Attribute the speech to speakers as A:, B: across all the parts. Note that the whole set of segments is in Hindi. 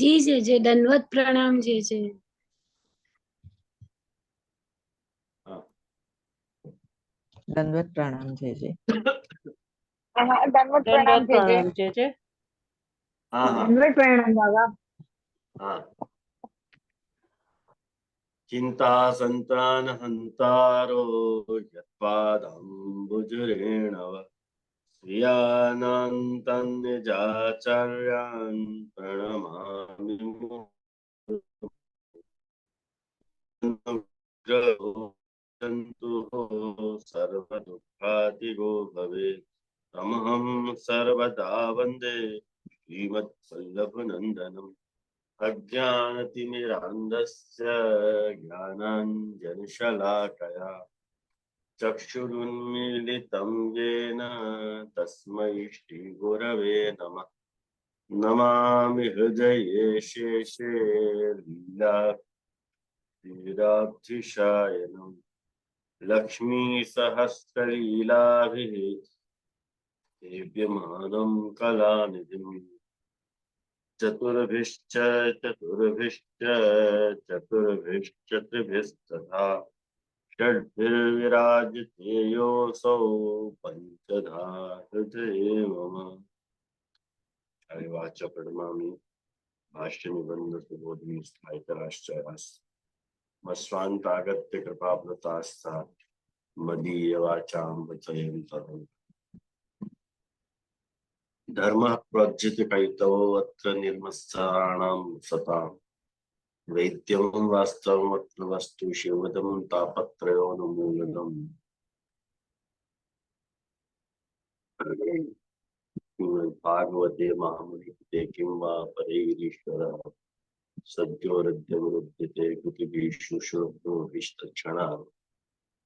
A: જી છે જે દંડવત પ્રણામ જે છે
B: हाँ
C: दंडवत प्रणाम जय जय।
D: दंडवत प्रणाम
E: दंडवत
D: जय जय।
E: प्रणाम जय जय।
B: हाँ हाँ
D: दंडवत प्रणाम बाबा।
B: हाँ। चिंता संतान हंतारो यत्पादाम्बुजरेणव श्रियानन्तन्निजाचार्यान् प्रणमामि मुहुर्मुहुः सर्वदुःखातिगो भवेत् तमहं सर्वदा वन्दे श्रीमत्वल्लभनन्दनम् अज्ञानतिमिरान्धस्य ज्ञानाञ्जनशलाकया चक्षुरुन्मीलितं येन तस्मै श्रीगुरवे नमः। नमामि हृदये शेषे लीलाब्धिशायनं लक्ष्मीसहस्रलीलाभिः सेव्यमानं कलानिधिम् चतुर्भिश्च त्रिभिस्तथा षड्भिर्विराजते योऽसौ पञ्चधा हृदये मम। हरिवाच प्रणमामि भाष्य निबंध सुबोधि स्थायितराश्चर्यास्मस्वान्तागत्य कृपाप्लुतास्ता मदीय वाचां वचयन्तम् धर्मः प्रोज्झित कैतवो अत्र निर्मत्सराणां सताम् वैद्यं वास्तवमत्र वस्तु शिवदं तापत्रयोन्मूलनम्। भागवते महामुनिकृते किं वा परैरीश्वरः सद्योरद्यवरुध्यते कृतिभिः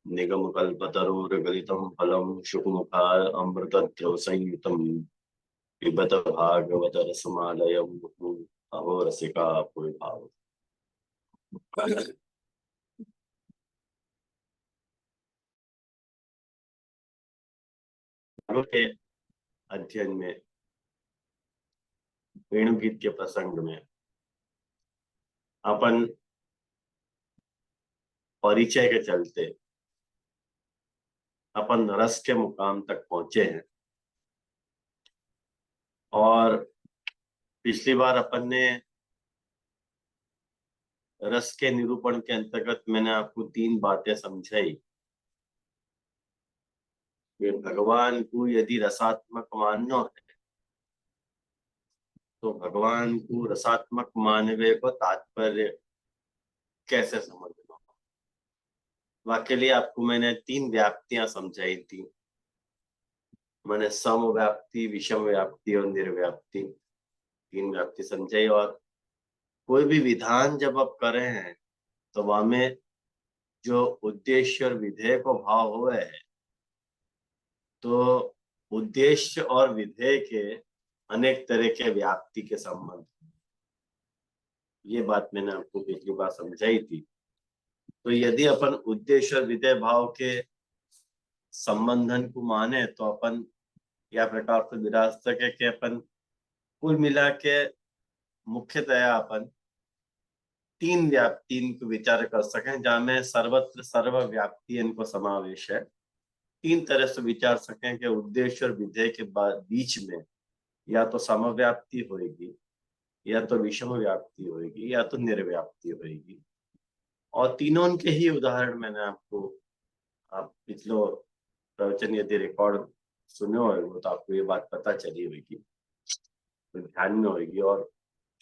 B: निगमकल्पतरोर्गलितं फलं शुकमुखाय अमृतद्रवसंयुतं पिबत भागवत रसमालयं अहो रसिका पुरि भाव। के अध्ययन में वेणुगीत के प्रसंग में अपन परिचय के चलते अपन रस के मुकाम तक पहुंचे हैं और पिछली बार अपन ने रस के निरूपण के अंतर्गत मैंने आपको 3 बातें समझाई कि भगवान को यदि रसात्मक मानना है तो भगवान को रसात्मक मानवे को तात्पर्य कैसे समझना। वाक्य लिए आपको मैंने 3 व्याप्तियां समझाई थी। मैंने सम व्याप्ति, विषम व्याप्ति और निर्व्याप्ति 3 व्याप्ति समझाई। और कोई भी विधान जब आप कर रहे हैं तो वहां में जो उद्देश्य और विधेय को भाव हुए है तो उद्देश्य और विधेय के अनेक तरह के व्याप्ति के संबंध, ये बात मैंने आपको पिछली बार समझाई थी। तो यदि अपन उद्देश्य और विधेय भाव के संबंधन को माने तो अपन या प्रकार से विराज सके कि अपन कुल मिला के मुख्यतया अपन 3 व्याप्ति को विचार कर सकें जहां में सर्वत्र सर्वव्याप्ति इनको समावेश है। 3 तरह से विचार सकें कि उद्देश्य और विधेय के बीच में या तो समव्याप्ति होगी या तो विषम व्याप्ति होगी या तो निर्व्याप्ति होगी। और तीनों के ही उदाहरण मैंने आपको, आप पिछले प्रवचन यदि रिकॉर्ड सुने हो तो आपको ये बात पता चली होगी, तो ध्यान में होगी। और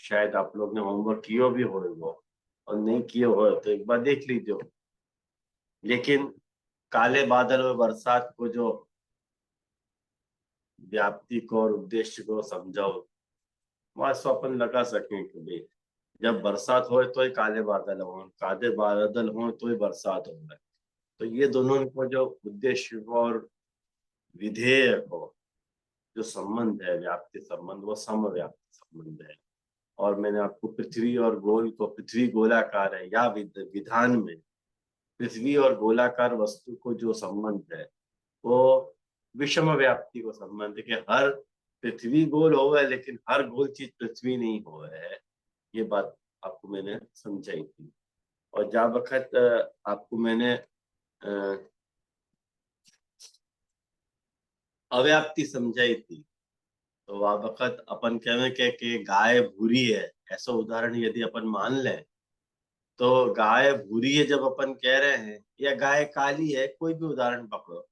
B: शायद आप लोग ने होमवर्क किया भी होगा और नहीं किए हो तो एक बार देख लीजिए। लेकिन काले बादल और बरसात को जो व्याप्ति को और उद्देश्य को समझाओ वह स्वप्न लगा सकें कि भाई जब बरसात हो तो ही काले बादल हो, काले बादल हो तो ही बरसात हो रहा है। तो ये दोनों को जो उद्देश्य और विधेय को जो संबंध है, व्याप्ति संबंध, वो समव्याप्ति संबंध है। और मैंने आपको पृथ्वी और गोल को, पृथ्वी गोलाकार है या विधान में पृथ्वी और गोलाकार वस्तु को जो संबंध है वो विषम व्याप्ति को संबंध है कि हर पृथ्वी गोल हो है लेकिन हर गोल चीज पृथ्वी नहीं हो है। ये बात आपको मैंने समझाई थी। और जहाँ वक्त आपको मैंने अव्याप्ति समझाई थी, तो वह वक्त अपन कहें कि गाय भूरी है, ऐसा उदाहरण यदि अपन मान लें, तो गाय भूरी है जब अपन कह रहे हैं, या गाय काली है, कोई भी उदाहरण पकड़ो,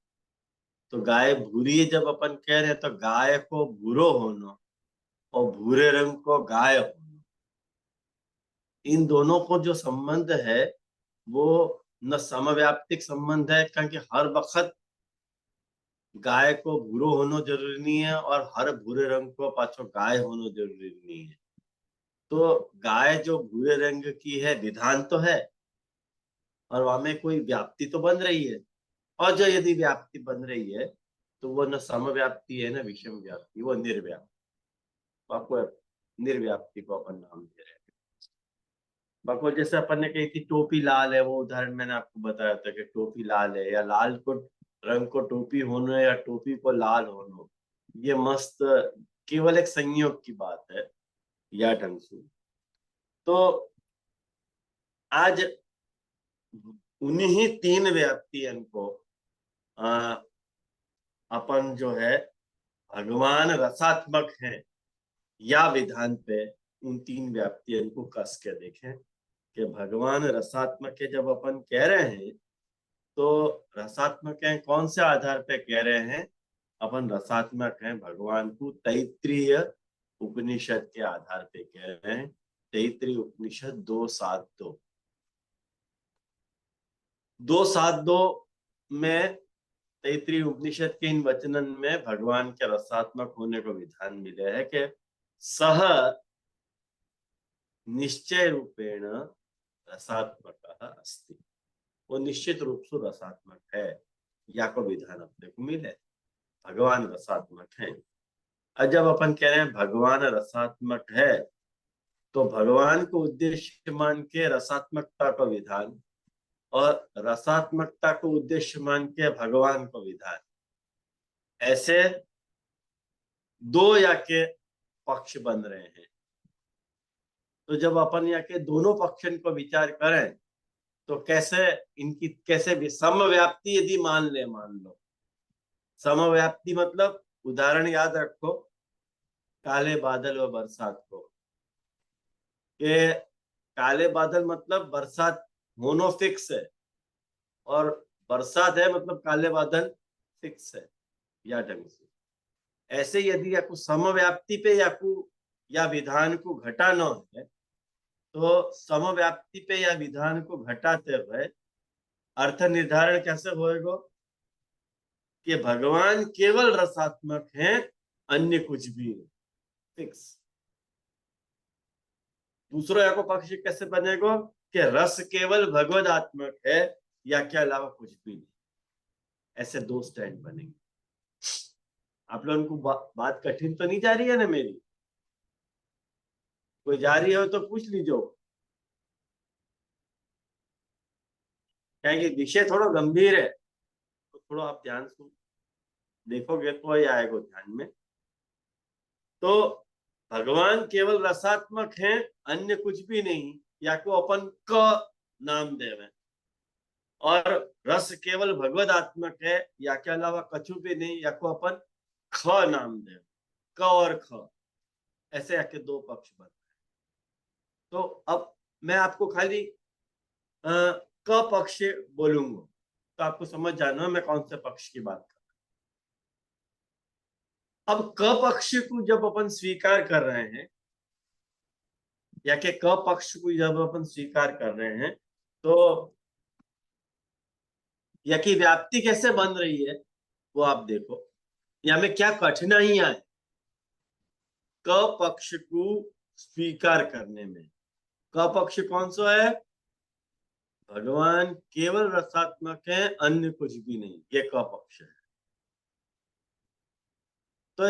B: तो गाय भूरी है जब अपन कह रहे हैं, तो गाय को भूरो होना और भूरे रंग को गाय होना, इन दोनों को जो संबंध है वो न समव्याप्तिक संबंध है, क्योंकि हर वक्त गाय को भूरो होना जरूरी नहीं है और हर भूरे रंग को पाछो गाय होना जरूरी नहीं है। तो गाय जो भूरे रंग की है, विधान तो है, और वहां में कोई व्याप्ति तो बन रही है, और जो यदि व्याप्ति बन रही है तो वो न समव्याप्ति है न विषम व्याप्ति, वो निर्व्याप्ति, आपको निर्व्याप्ति को अपन नाम दे रहे हैं। बाकी जैसे अपन ने कही थी टोपी लाल है, वो उदाहरण मैंने आपको बताया था कि टोपी लाल है, या लाल को रंग को टोपी होना या टोपी को लाल होना, ये मस्त केवल एक संयोग की बात है या ढंग से। तो आज उन्हीं तीन व्याप्तियन को अपन जो है भगवान रसात्मक है या विधान पे उन तीन व्याप्तियन को कस के देखें कि भगवान रसात्मक है जब अपन कह रहे हैं, तो रसात्मक है कौन से आधार पे कह रहे हैं? अपन रसात्मक हैं भगवान को तैत्रीय उपनिषद के आधार पे कह रहे हैं। तैत्रीय उपनिषद 2.7.2 2.7.2 में तैत्रीय उपनिषद के इन वचनन में भगवान के रसात्मक होने को विधान मिले है कि सह निश्चय रूपेण रसात्मक अस्ति, वो निश्चित रूप से रसात्मक है, या को विधान अपने को मिले, भगवान रसात्मक है। और जब अपन कह रहे हैं भगवान रसात्मक है, तो भगवान को उद्देश्य मान के रसात्मकता का विधान और रसात्मकता को उद्देश्य मान के भगवान को विधान, ऐसे दो या के पक्ष बन रहे हैं। तो जब अपन या के दोनों पक्षन को विचार करें, तो कैसे इनकी कैसे भी समव्याप्ति यदि मान लो, समव्याप्ति मतलब उदाहरण याद रखो, काले बादल व बरसात को, कि काले बादल मतलब बरसात मोनो फिक्स है, और बरसात है मतलब काले बादल फिक्स है या ढंग से। ऐसे यदि या कुछ समव्याप्ति पे या विधान को घटाना है, तो समव्याप्ति पे या विधान को घटाते हुए अर्थ निर्धारण कैसे होएगा कि भगवान केवल रसात्मक हैं, अन्य कुछ भी नहीं, फिक्स। दूसरा या को पक्ष कैसे बनेगा कि रस केवल भगवदात्मक है, या के अलावा कुछ भी नहीं। ऐसे दो स्टैंड बनेंगे। आप लोगों को बात कठिन तो नहीं जा रही है ना मेरी? कोई जा रही हो तो पूछ लीजिए, क्या विषय थोड़ा गंभीर है, तो थोड़ा आप ध्यान से देखोगे तो ही आएगा ध्यान में। तो भगवान केवल रसात्मक हैं, अन्य कुछ भी नहीं, या को अपन क नाम देवे, और रस केवल भगवदात्मक है, या के अलावा कछु भी नहीं, या को अपन ख नाम देवे, क और ख, ऐसे आके दो पक्ष बन रहे। तो अब मैं आपको खाली क पक्ष बोलूंगा, तो आपको समझ जाना मैं कौन से पक्ष की बात कर रहा हूं। अब क पक्ष को जब अपन स्वीकार कर रहे हैं, या कि क पक्ष को जब अपन स्वीकार कर रहे हैं, तो या की व्याप्ति कैसे बन रही है वो आप देखो, या में क्या कठिनाइयां है क पक्ष को स्वीकार करने में। क पक्ष कौन सा है? भगवान केवल रसात्मक है, अन्य कुछ भी नहीं, ये क पक्ष है। तो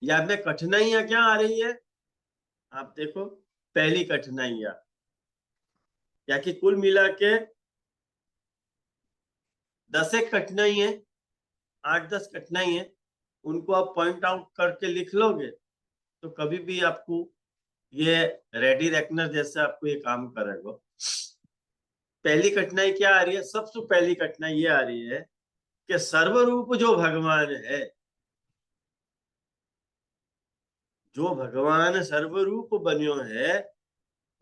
B: या में कठिनाइयां क्या आ रही है आप देखो। पहली कठिनाइयां, या कि कुल मिला के 10 एक कठिनाई है, 8-10 कठिनाई है, उनको आप पॉइंट आउट करके लिख लोगे, तो कभी भी आपको ये रेडी रेकनर जैसे आपको ये काम करेगा। पहली कठिनाई क्या आ रही है? सबसे पहली कठिनाई ये आ रही है कि सर्वरूप जो भगवान है, जो भगवान सर्वरूप बनियो है,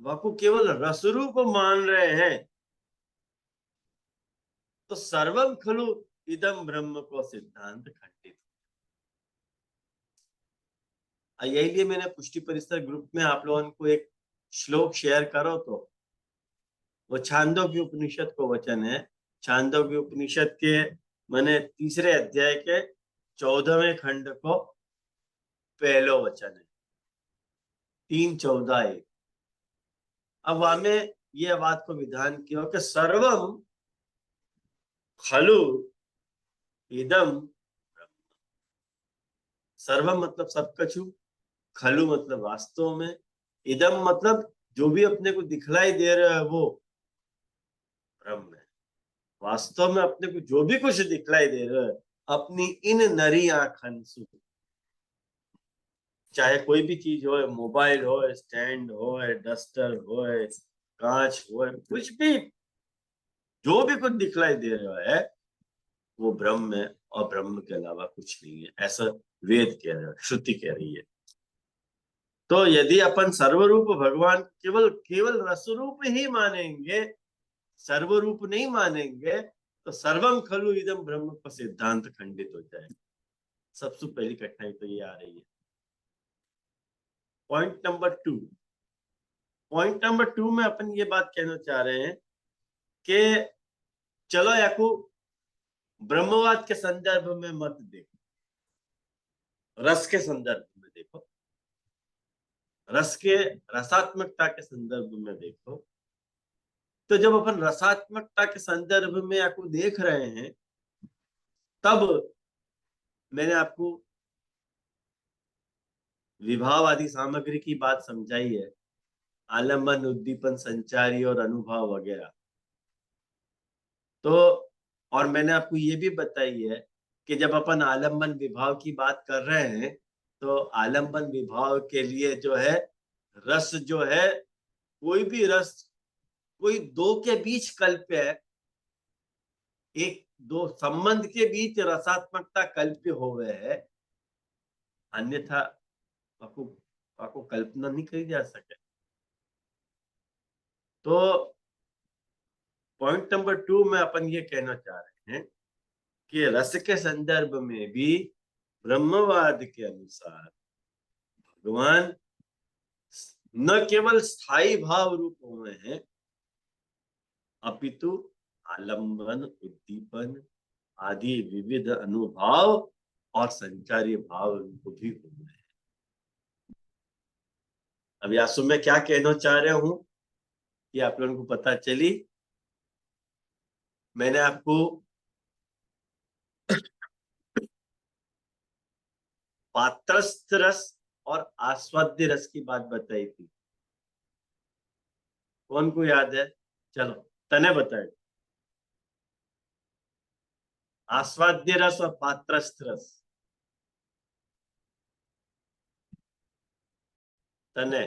B: वह को केवल रसरूप मान रहे हैं। तो सर्वम खलु इदम ब्रह्म को सिद्धांत खंडित। यही लिए मैंने पुष्टि परिसर ग्रुप में आप लोगों को एक श्लोक शेयर करो, तो वो छांदोग्य उपनिषद को वचन है। छांदोग्य उपनिषद के मैंने तीसरे अध्याय के 14वें खंड को पहलो वचन है, 3:14। अब हमें ये बात को विधान किया कि सर्वम खलु इदम ब्रह्म। सर्वम मतलब सब कछु, खलु मतलब वास्तव में, इदम मतलब जो भी अपने को दिखलाई दे रहा है वो ब्रह्म है। वास्तव में अपने को जो भी कुछ दिखलाई दे रहा है अपनी इन नरी आंखन से, चाहे कोई भी चीज हो, मोबाइल हो, स्टैंड हो, डस्टर हो, कांच हो, कुछ भी, जो भी कुछ दिखलाई दे रहा है वो ब्रह्म है और ब्रह्म के अलावा कुछ नहीं है, ऐसा वेद कह रहा है, श्रुति कह रही है। तो यदि अपन सर्वरूप भगवान केवल केवल रसरूप ही मानेंगे, सर्वरूप नहीं मानेंगे, तो सर्वम खलु इदम ब्रह्म का सिद्धांत खंडित हो जाएगा। सबसे पहली कठिनाई तो ये आ रही है। पॉइंट नंबर टू में अपन ये बात कहना चाह रहे हैं कि चलो याकू ब्रह्मवाद के संदर्भ में मत देखो, रस के संदर्भ में देखो, रस के रसात्मकता के संदर्भ में देखो। तो जब अपन रसात्मकता के संदर्भ में आपको देख रहे हैं, तब मैंने आपको विभावादि सामग्री की बात समझाई है, आलम्बन, उद्दीपन, संचारी और अनुभव वगैरह। तो और मैंने आपको ये भी बताई है कि जब अपन आलम्बन विभाव की बात कर रहे हैं, तो आलम्बन विभाव के लिए जो है रस जो है, कोई भी रस कोई दो के बीच कल्प्य है, एक दो संबंध के बीच रसात्मकता कल्प्य हो गए है, अन्यथा आपको आपको कल्पना नहीं करी जा सके। तो पॉइंट नंबर 2 में अपन ये कहना चाह रहे हैं कि रस के संदर्भ में भी ब्रह्मवाद के अनुसार भगवान न केवल स्थायी भाव रूप में है, अपितु आलम्बन, उद्दीपन आदि विविध अनुभव और संचारी भाव रूप भी हुए हैं। अब यासु में क्या कहना चाह रहा हूं कि आप लोगों को पता चली। मैंने आपको पात्रस्थ रस और आस्वाद्य रस की बात बताई थी, कौन को याद है? चलो तने बताए। आस्वाद्य रस और पात्रस्थ रस, तने।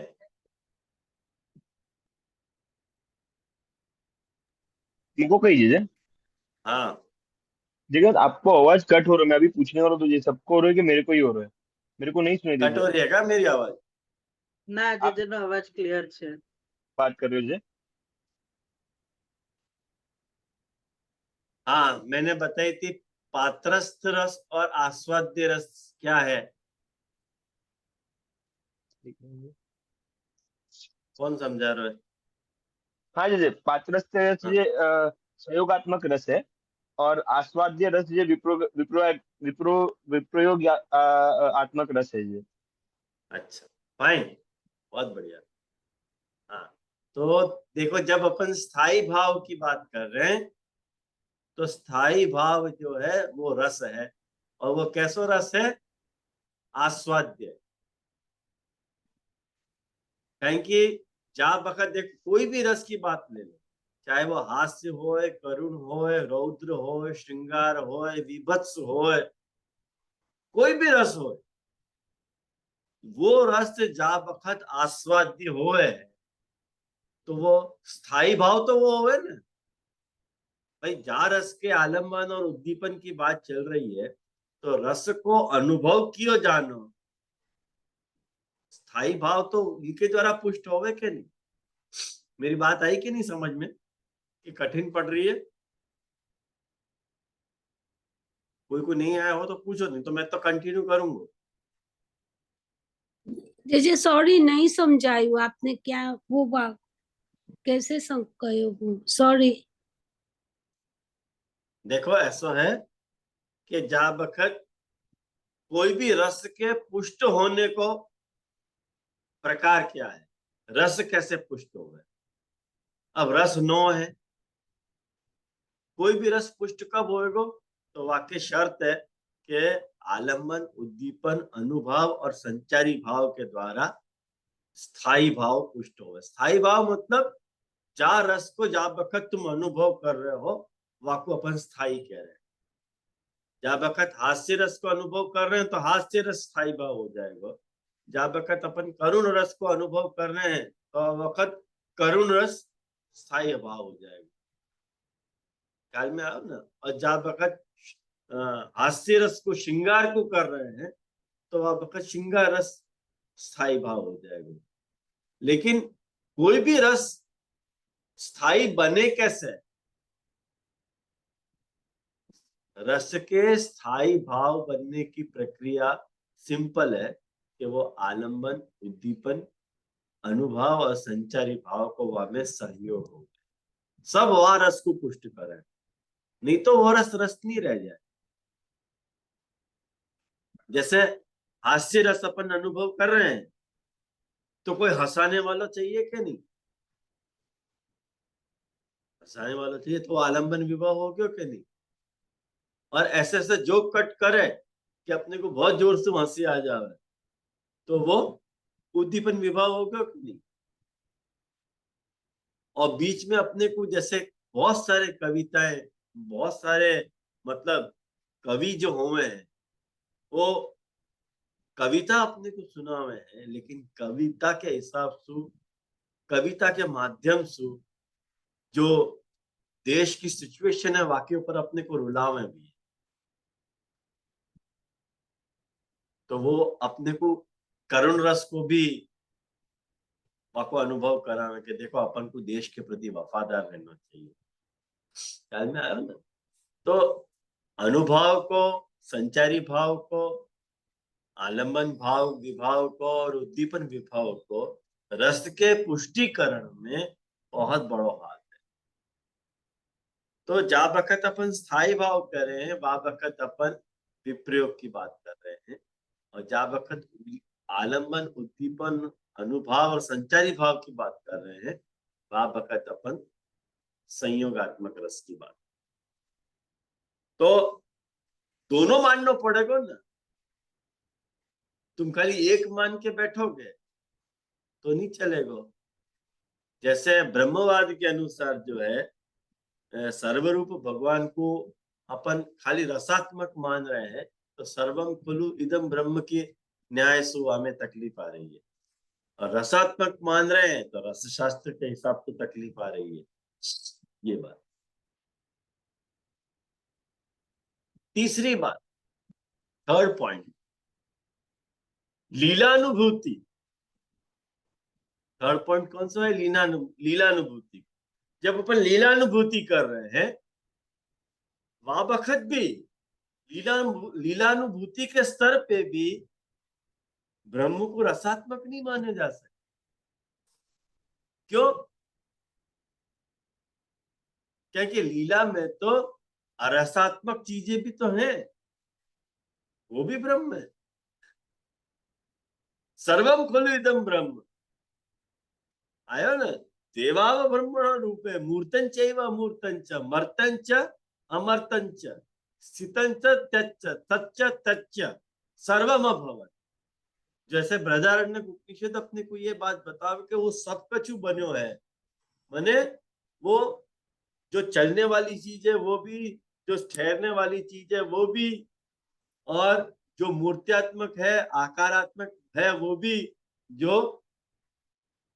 C: तुमको कही चीज।
B: हाँ,
C: जगह आपको आवाज कट हो रहा है, मैं अभी पूछने वाला हूँ, तो ये सबको हो रहा है कि मेरे को ही हो रहा है? मेरे को नहीं सुनाई दे
B: कट
C: रहा
B: हो
C: है।
B: रही है क्या मेरी आवाज?
D: ના
C: आप
D: જેનો અવાજ ક્લિયર છે.
C: बात कर रहे हो जी?
B: हाँ, मैंने बताई थी पात्रस्थ रस और आस्वाद्य रस क्या है, कौन समझा रहा है?
C: हाँ जी जी, पात्रस्थ रस
B: हाँ,
C: ये संयोगात्मक रस है। और आस्वाद्य रस ये विप्रो विप्रो विप्रो विप्रयोग आत्मक रस है ये।
B: अच्छा, फाइन, बहुत बढ़िया। हाँ, तो देखो जब अपन स्थाई भाव की बात कर रहे हैं, तो स्थाई भाव जो है वो रस है, और वो कैसो रस है? आस्वाद्य। कहें कि जहां बखत देख कोई भी रस की बात ले लो, चाहे वो हास्य हो, करुण हो, रौद्र हो, श्रृंगार हो, विभत्स हो, कोई भी रस हो, वो रस जा बखत आस्वाद्य होए तो वो स्थाई भाव तो वो होवे ना भाई। जा रस के आलम्बन और उद्दीपन की बात चल रही है तो रस को अनुभव कियो जानो, स्थाई भाव तो इनके द्वारा पुष्ट होवे के नहीं। मेरी बात आई कि नहीं समझ में कि कठिन पड़ रही है? कोई को नहीं आया हो तो पूछो, नहीं तो मैं तो कंटिन्यू करूंगा।
A: जैसे सॉरी नहीं समझायु आपने क्या वो बात कैसे कहो सॉरी।
B: देखो ऐसा है कि जा बखत कोई भी रस के पुष्ट होने को प्रकार क्या है, रस कैसे पुष्ट हो गए। अब रस 9 है, कोई भी रस पुष्ट कब होएगा तो वाक्य शर्त है कि आलम्बन उद्दीपन अनुभव और संचारी भाव के द्वारा स्थाई भाव पुष्ट हो। स्थाई भाव मतलब जा रस को जा बखत तुम अनुभव कर रहे हो वाको अपन स्थाई कह रहे हैं। जा बखत हास्य रस को अनुभव कर रहे हैं तो हास्य रस स्थाई भाव हो जाएगा। जा बखत अपन करुण रस को अनुभव कर रहे हैं तो वक्त करुण रस स्थाई भाव हो जाएगा। ख्याल में आओ ना। और जा बखत हास्य रस को श्रृंगार को कर रहे हैं तो वह बखत श्रृंगार रस स्थाई भाव हो जाएगा। लेकिन कोई भी रस स्थाई बने कैसे? रस के स्थाई भाव बनने की प्रक्रिया सिंपल है कि वो आलंबन उद्दीपन अनुभव और संचारी भाव को वह में सहयोग हो, सब वह रस को पुष्ट करे, नहीं तो वह रस रस नहीं रह जाए। जैसे हास्य रस अपन अनुभव कर रहे हैं तो कोई हंसाने वाला चाहिए क्या? नहीं, हंसाने वाला चाहिए तो आलंबन विवाह हो गया क्या? नहीं। और ऐसे ऐसे जोक कट करे कि अपने को बहुत जोर से हंसी आ जाए तो वो उद्दीपन विवाह हो गया कि नहीं। और बीच में अपने को जैसे बहुत सारे कविताएं, बहुत सारे मतलब कवि जो हुए हैं वो कविता अपने को सुना हुए हैं, लेकिन कविता के हिसाब से कविता के माध्यम से जो देश की सिचुएशन है वाकई ऊपर अपने को रुलावे भी है। तो वो अपने को करुण रस को भी वाको अनुभव करावे कि देखो अपन को देश के प्रति वफादार रहना चाहिए। ख्याल में आया ना। तो अनुभव को, संचारी भाव को, आलम्बन भाव विभाव को और उद्दीपन विभाव को रस के पुष्टिकरण में बहुत बड़ो हाथ है। तो जा बखत अपन स्थाई भाव कर रहे हैं वह बखत अपन विप्रयोग की बात कर रहे हैं, और जा बखत आलम्बन उद्दीपन अनुभाव और संचारी भाव की बात कर रहे हैं वह बखत अपन संयोगात्मक रस की बात। तो दोनों मानना पड़ेगा ना। तुम खाली एक मान के बैठोगे तो नहीं चलेगा। जैसे ब्रह्मवाद के अनुसार जो है सर्वरूप भगवान को अपन खाली रसात्मक मान रहे हैं तो सर्वम खुलु इदम ब्रह्म की न्याय सुवा में तकलीफ आ रही है, और रसात्मक मान रहे हैं तो रस शास्त्र के हिसाब से तकलीफ आ रही है। ये बात। तीसरी बात, थर्ड पॉइंट, लीलानुभूति। थर्ड पॉइंट कौन सा है? लीलानुभूति। जब अपन लीलानुभूति कर रहे हैं वहां बखत भी लीलानुभूति के स्तर पे भी ब्रह्म को रसात्मक नहीं माने जा सकते। क्यों? क्योंकि लीला में तो अरसात्मक चीजें भी तो हैं, वो भी ब्रह्म है। सर्वम खलु इदम ब्रह्म आयो ना। देवाव ब्रह्मण रूपे मूर्तन चैव अमूर्तंच मर्तंच अमर्तंच स्थितंच त्यच्च तच्च तच्च सर्वम अभवत्। जैसे बृहदारण्य उपनिषद अपने को ये बात बतावे कि वो सब कछु बन्यो है, माने वो जो चलने वाली चीज है वो भी, जो ठहरने वाली चीज है वो भी, और जो मूर्त्यात्मक है आकारात्मक है वो भी, जो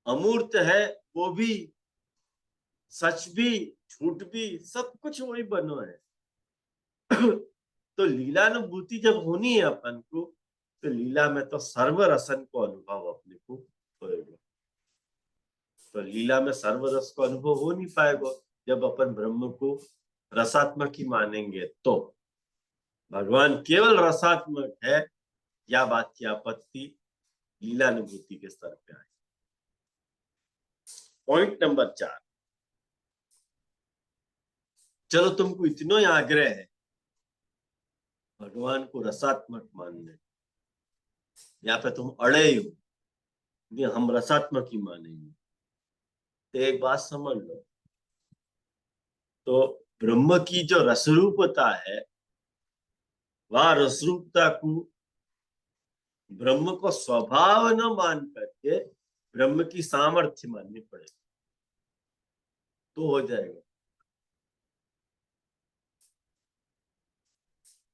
B: अमूर्त है वो भी, सच भी झूठ भी, सब कुछ वही बनो है। तो लीलानुभूति जब होनी है अपन को, तो लीला में तो सर्व रसन को अनुभव अपने को होएगा। तो लीला में सर्व रस को अनुभव हो नहीं पाएगा जब अपन ब्रह्म को रसात्मक ही मानेंगे। तो भगवान केवल रसात्मक है, या बात की आपत्ति लीलानुभूति के स्तर पे आए। पॉइंट नंबर 4, चलो तुमको इतना ही आग्रह है भगवान को रसात्मक मानने, या फिर तुम अड़े ही हो कि हम रसात्मक ही मानेंगे, तो एक बात समझ लो, तो ब्रह्म की जो रसरूपता है, वह रसरूपता को ब्रह्म को स्वभाव न मान करके ब्रह्म की सामर्थ्य माननी पड़ेगी, तो हो जाएगा।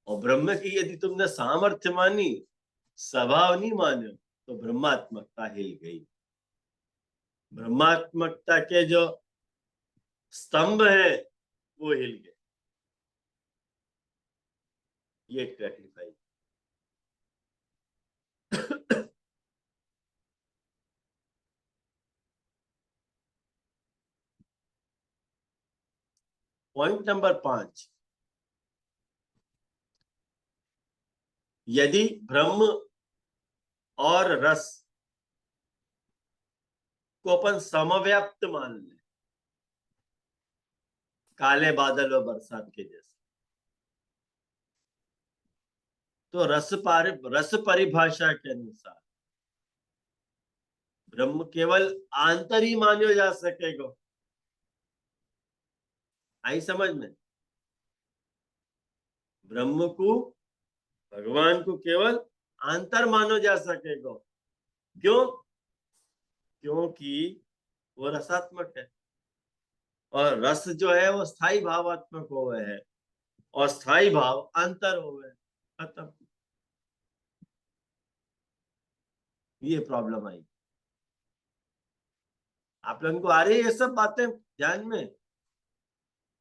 B: और ब्रह्म की यदि तुमने सामर्थ्य मानी, स्वभाव नहीं माने, तो ब्रह्मात्मकता हिल गई। ब्रह्मात्मकता के जो स्तंभ है वो हिल गए। ये क्लैरिफाई। पॉइंट नंबर 5, यदि ब्रह्म और रस को अपन समव्याप्त मान ले, काले बादल और बरसात के जैसे, तो रस परिभाषा के अनुसार ब्रह्म केवल आंतर ही माने जा सकेगा। आई समझ में? ब्रह्म को, भगवान को केवल आंतर मानो जा सकेगा। क्यों? क्योंकि वो रसात्मक है, और रस जो है वो स्थायी भावात्मक हो है, और स्थायी भाव अंतर हो है। खत्म। ये प्रॉब्लम आई। आप लोगों को आ रही है ये सब बातें ध्यान में?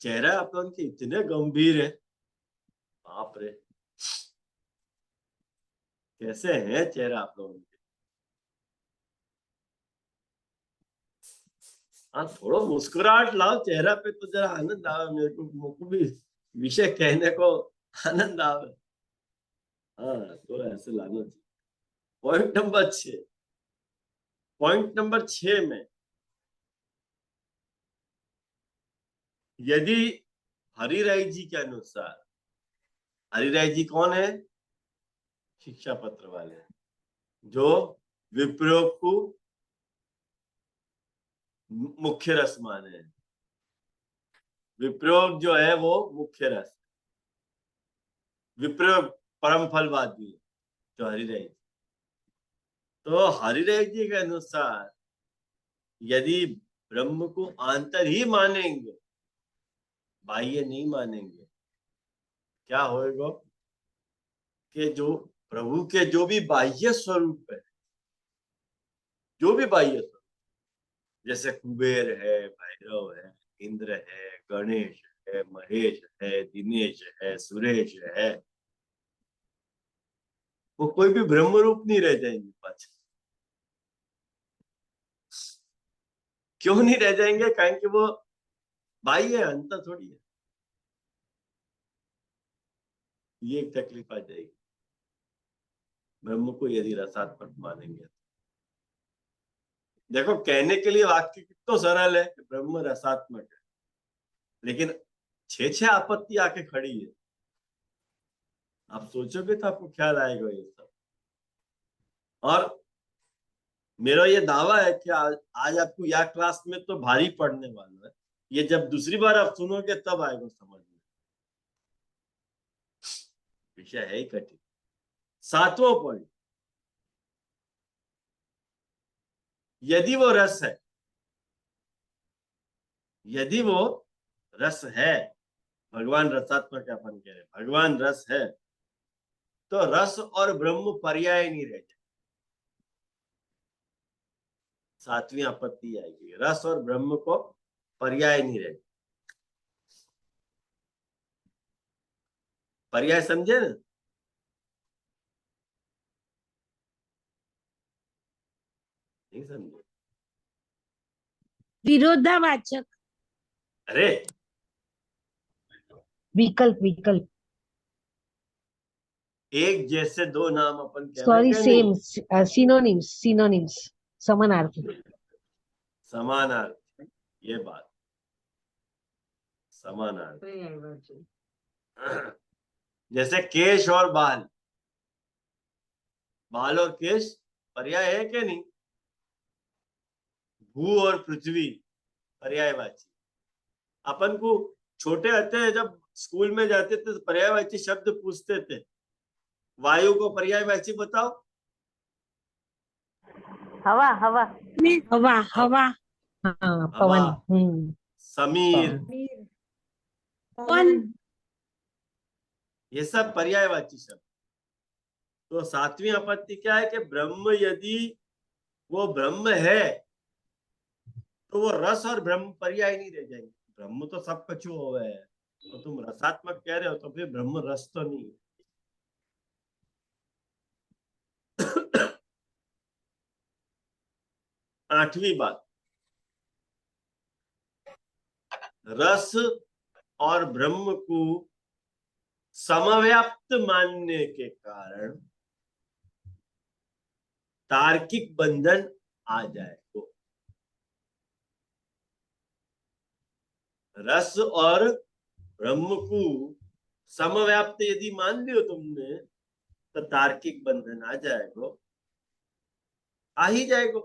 B: चेहरा आप लोगों के इतने गंभीर है, बाप रे, कैसे हैं चेहरा आप लोगों के? हाँ, थोड़ा मुस्कुराहट लाओ चेहरा पे, तो जरा आनंद आवे मेरे को भी विषय कहने को आनंद आवे। हाँ, थोड़ा ऐसे लाना चाहिए। पॉइंट नंबर 6, पॉइंट नंबर 6 में, यदि हरिराय जी के अनुसार, हरिराय जी कौन है? शिक्षा पत्र वाले, जो विप्रयोग को मुख्य रस माने हैं। विप्रयोग जो है वो मुख्य रस, विप्रयोग परम फलवादी जो हरिराय जी। तो हरिराय जी के अनुसार यदि ब्रह्म को आंतर ही मानेंगे, बाह्य नहीं मानेंगे, क्या होएगा कि जो प्रभु के जो भी बाह्य स्वरूप है, जो भी बाह्य स्वरूप, जैसे कुबेर है, भैरव है, इंद्र है, गणेश है, महेश है, दिनेश है, सुरेश है, वो कोई भी ब्रह्म रूप नहीं रह जाएंगे पाछे। क्यों नहीं रह जाएंगे? कारण कि वो बाह्य है, अंतर थोड़ी है। ये एक तकलीफ आ जाएगी ब्रह्म को यदि रसात्मक मानेंगे। देखो, कहने के लिए वाक्य कितना सरल है कि ब्रह्म रसात्मक है, लेकिन छह आपत्ति आके खड़ी है। आप सोचोगे तो आपको ख्याल आएगा ये सब। और मेरा ये दावा है कि आज आपको यह क्लास में तो भारी पड़ने वाला है, ये जब दूसरी बार आप सुनोगे तब आएगा समझ में। विषय है ही कठिन। 7वां पॉइंट, यदि वो रस है, यदि वो रस है, भगवान रसात्मक अपन कह रहे, भगवान रस है, तो रस और ब्रह्म पर्याय नहीं रह जाए। सातवीं आपत्ति आएगी, रस और ब्रह्म को पर्याय नहीं रहे। पर्याय समझे ना? नहीं समझे?
A: विरोधावाचक।
B: अरे
E: विकल्प विकल्प।
B: एक जैसे दो नाम अपन कह रहे
E: सॉरी,
B: हैं
E: सेम,
B: नहीं?
E: सिनोनिम्स सिनोनिम्स, समानार्थी।
B: समानार्थी, ये बात समानार्थी।
D: पर्यायवाची।
B: जैसे केश और बाल, बाल और केश पर्याय है क्या नहीं? भू और पृथ्वी पर्यायवाची। अपन को छोटे होते हैं जब स्कूल में जाते थे तो पर्यायवाची शब्द पूछते थे, वायु को पर्यायवाची बताओ।
E: हवा हवा।
A: हवा हवा।
E: हाँ,
B: हवा,
E: पवन।
B: समीर,
A: पवन।
B: ये सब पर्यायवाची शब्द। तो सातवीं आपत्ति क्या है कि ब्रह्म यदि वो ब्रह्म है तो वो रस और ब्रह्म पर्याय नहीं रह जाएंगे। ब्रह्म तो सब कछु हो गए है, तो तुम रसात्मक कह रहे हो तो फिर ब्रह्म रस तो नहीं है। आठवीं बात, रस और ब्रह्म को समव्याप्त मानने के कारण तार्किक बंधन आ जाए। तो रस और ब्रह्म को समव्याप्त यदि मान लियो तुमने तो तार्किक बंधन आ जाएगा, आ ही जाएगा,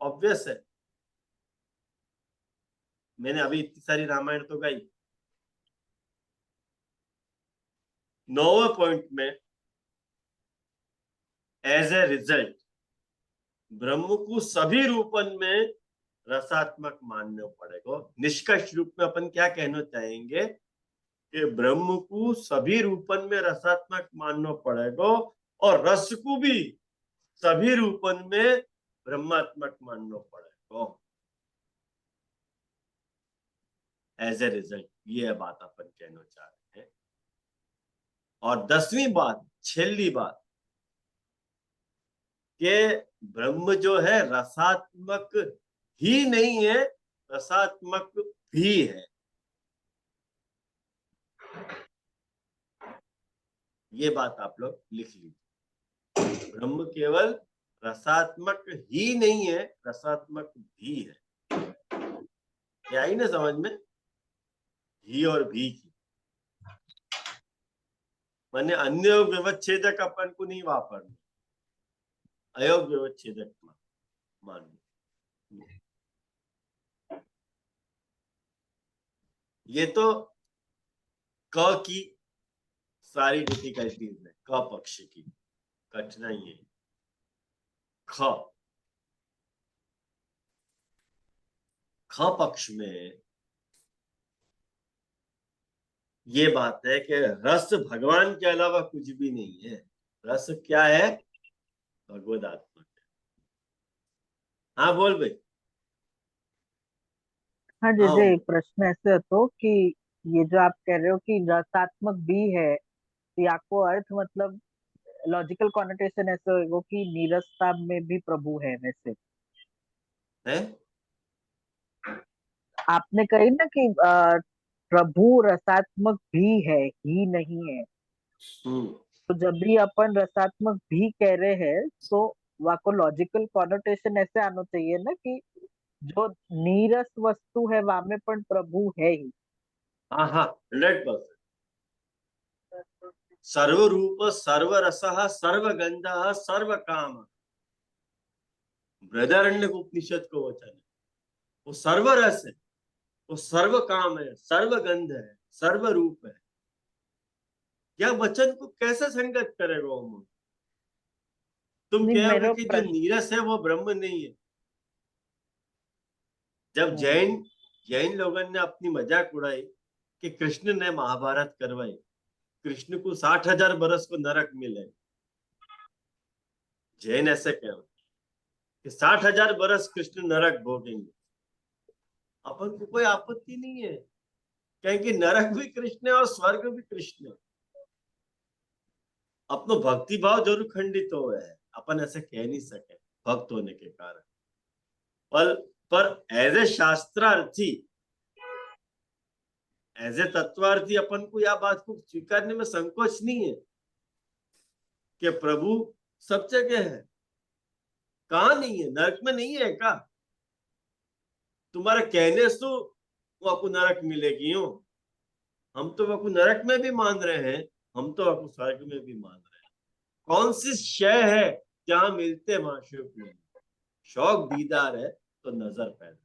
B: ऑब्वियस है। मैंने अभी इतनी सारी रामायण तो गाई। 9वें पॉइंट में एज ए रिजल्ट ब्रह्म को सभी रूपन में रसात्मक मानना पड़ेगा। निष्कर्ष रूप में अपन क्या कहना चाहेंगे कि ब्रह्म को सभी रूपन में रसात्मक मानना पड़ेगा और रस को भी सभी रूपन में ब्रह्मात्मक मानना पड़ेगा। एज ए रिजल्ट ये बात अपन कहना चाह रहे हैं। और 10वीं बात, छेली बात, कि ब्रह्म जो है रसात्मक ही नहीं है, रसात्मक भी है। ये बात आप लोग लिख लीजिए, ब्रह्म केवल रसात्मक ही नहीं है, रसात्मक भी है। क्या आई ना समझ में? ही और भी की माने अन्य व्यवच्छेदक अपन को नहीं वापरना, अयोग व्यवच्छेदक मान। ये तो क की सारी डिफिकल्टीज है, क पक्ष की कठिनाई है। ख पक्ष में ये बात है कि रस भगवान के अलावा कुछ भी नहीं है। रस क्या है? भगवद आत्मा है। हाँ बोल भाई।
F: हाँ,
B: हाँ
F: जैसे एक प्रश्न ऐसे है तो कि ये जो आप कह रहे हो कि रसात्मक भी है, तो या को अर्थ मतलब लॉजिकल कॉनोटेशन ऐसे होगा कि नीरसता में भी प्रभु है। वैसे
B: है?
F: आपने कही ना कि प्रभु रसात्मक भी है, ही नहीं है। तो जब भी अपन रसात्मक भी कह रहे हैं तो वहाँ को लॉजिकल कॉनोटेशन ऐसे आना चाहिए ना कि जो नीरस वस्तु है वहां में पण प्रभु है ही।
B: हाँ हाँ 100%। सर्वरूप सर्वरस सर्वगंध सर्वकाम, बृहदारण्यक उपनिषद को वचन है। वो सर्वरस है, वो सर्व काम है, सर्वगंध है, सर्वरूप है। यह वचन को कैसे संगत करेगा वो? तुम
F: नहीं,
B: कहोगे
F: मेरा
B: कि जो
F: प्रश्न
B: नीरस है वो ब्रह्म नहीं है। जब जैन लोगों ने अपनी मजाक उड़ाई कि कृष्ण ने महाभारत करवाई, कृष्ण को 60,000 बरस को नरक मिले, जैन ऐसे कहो कि 60,000 बरस कृष्ण नरक भोगेंगे, अपन को कोई आपत्ति नहीं है, क्योंकि नरक भी कृष्ण है और स्वर्ग भी कृष्ण है। अपनो भक्ति भाव जरूर खंडित हो है, अपन ऐसे कह नहीं सके भक्त होने के कारण, पर एज ए शास्त्रार्थी, एज ए तत्वार्थी अपन को यह बात को स्वीकारने में संकोच नहीं है कि प्रभु सब जगह है। कहाँ नहीं है? नरक में नहीं है का? तुम्हारे कहने से वो आपको नरक मिलेगी हो? हम तो आपको नरक में भी मान रहे हैं, हम तो आपको स्वर्ग में भी मान रहे हैं। कौन सी शय है जहां मिलते वहां शिव मिलते? शौक दीदार है तो नजर पैदा।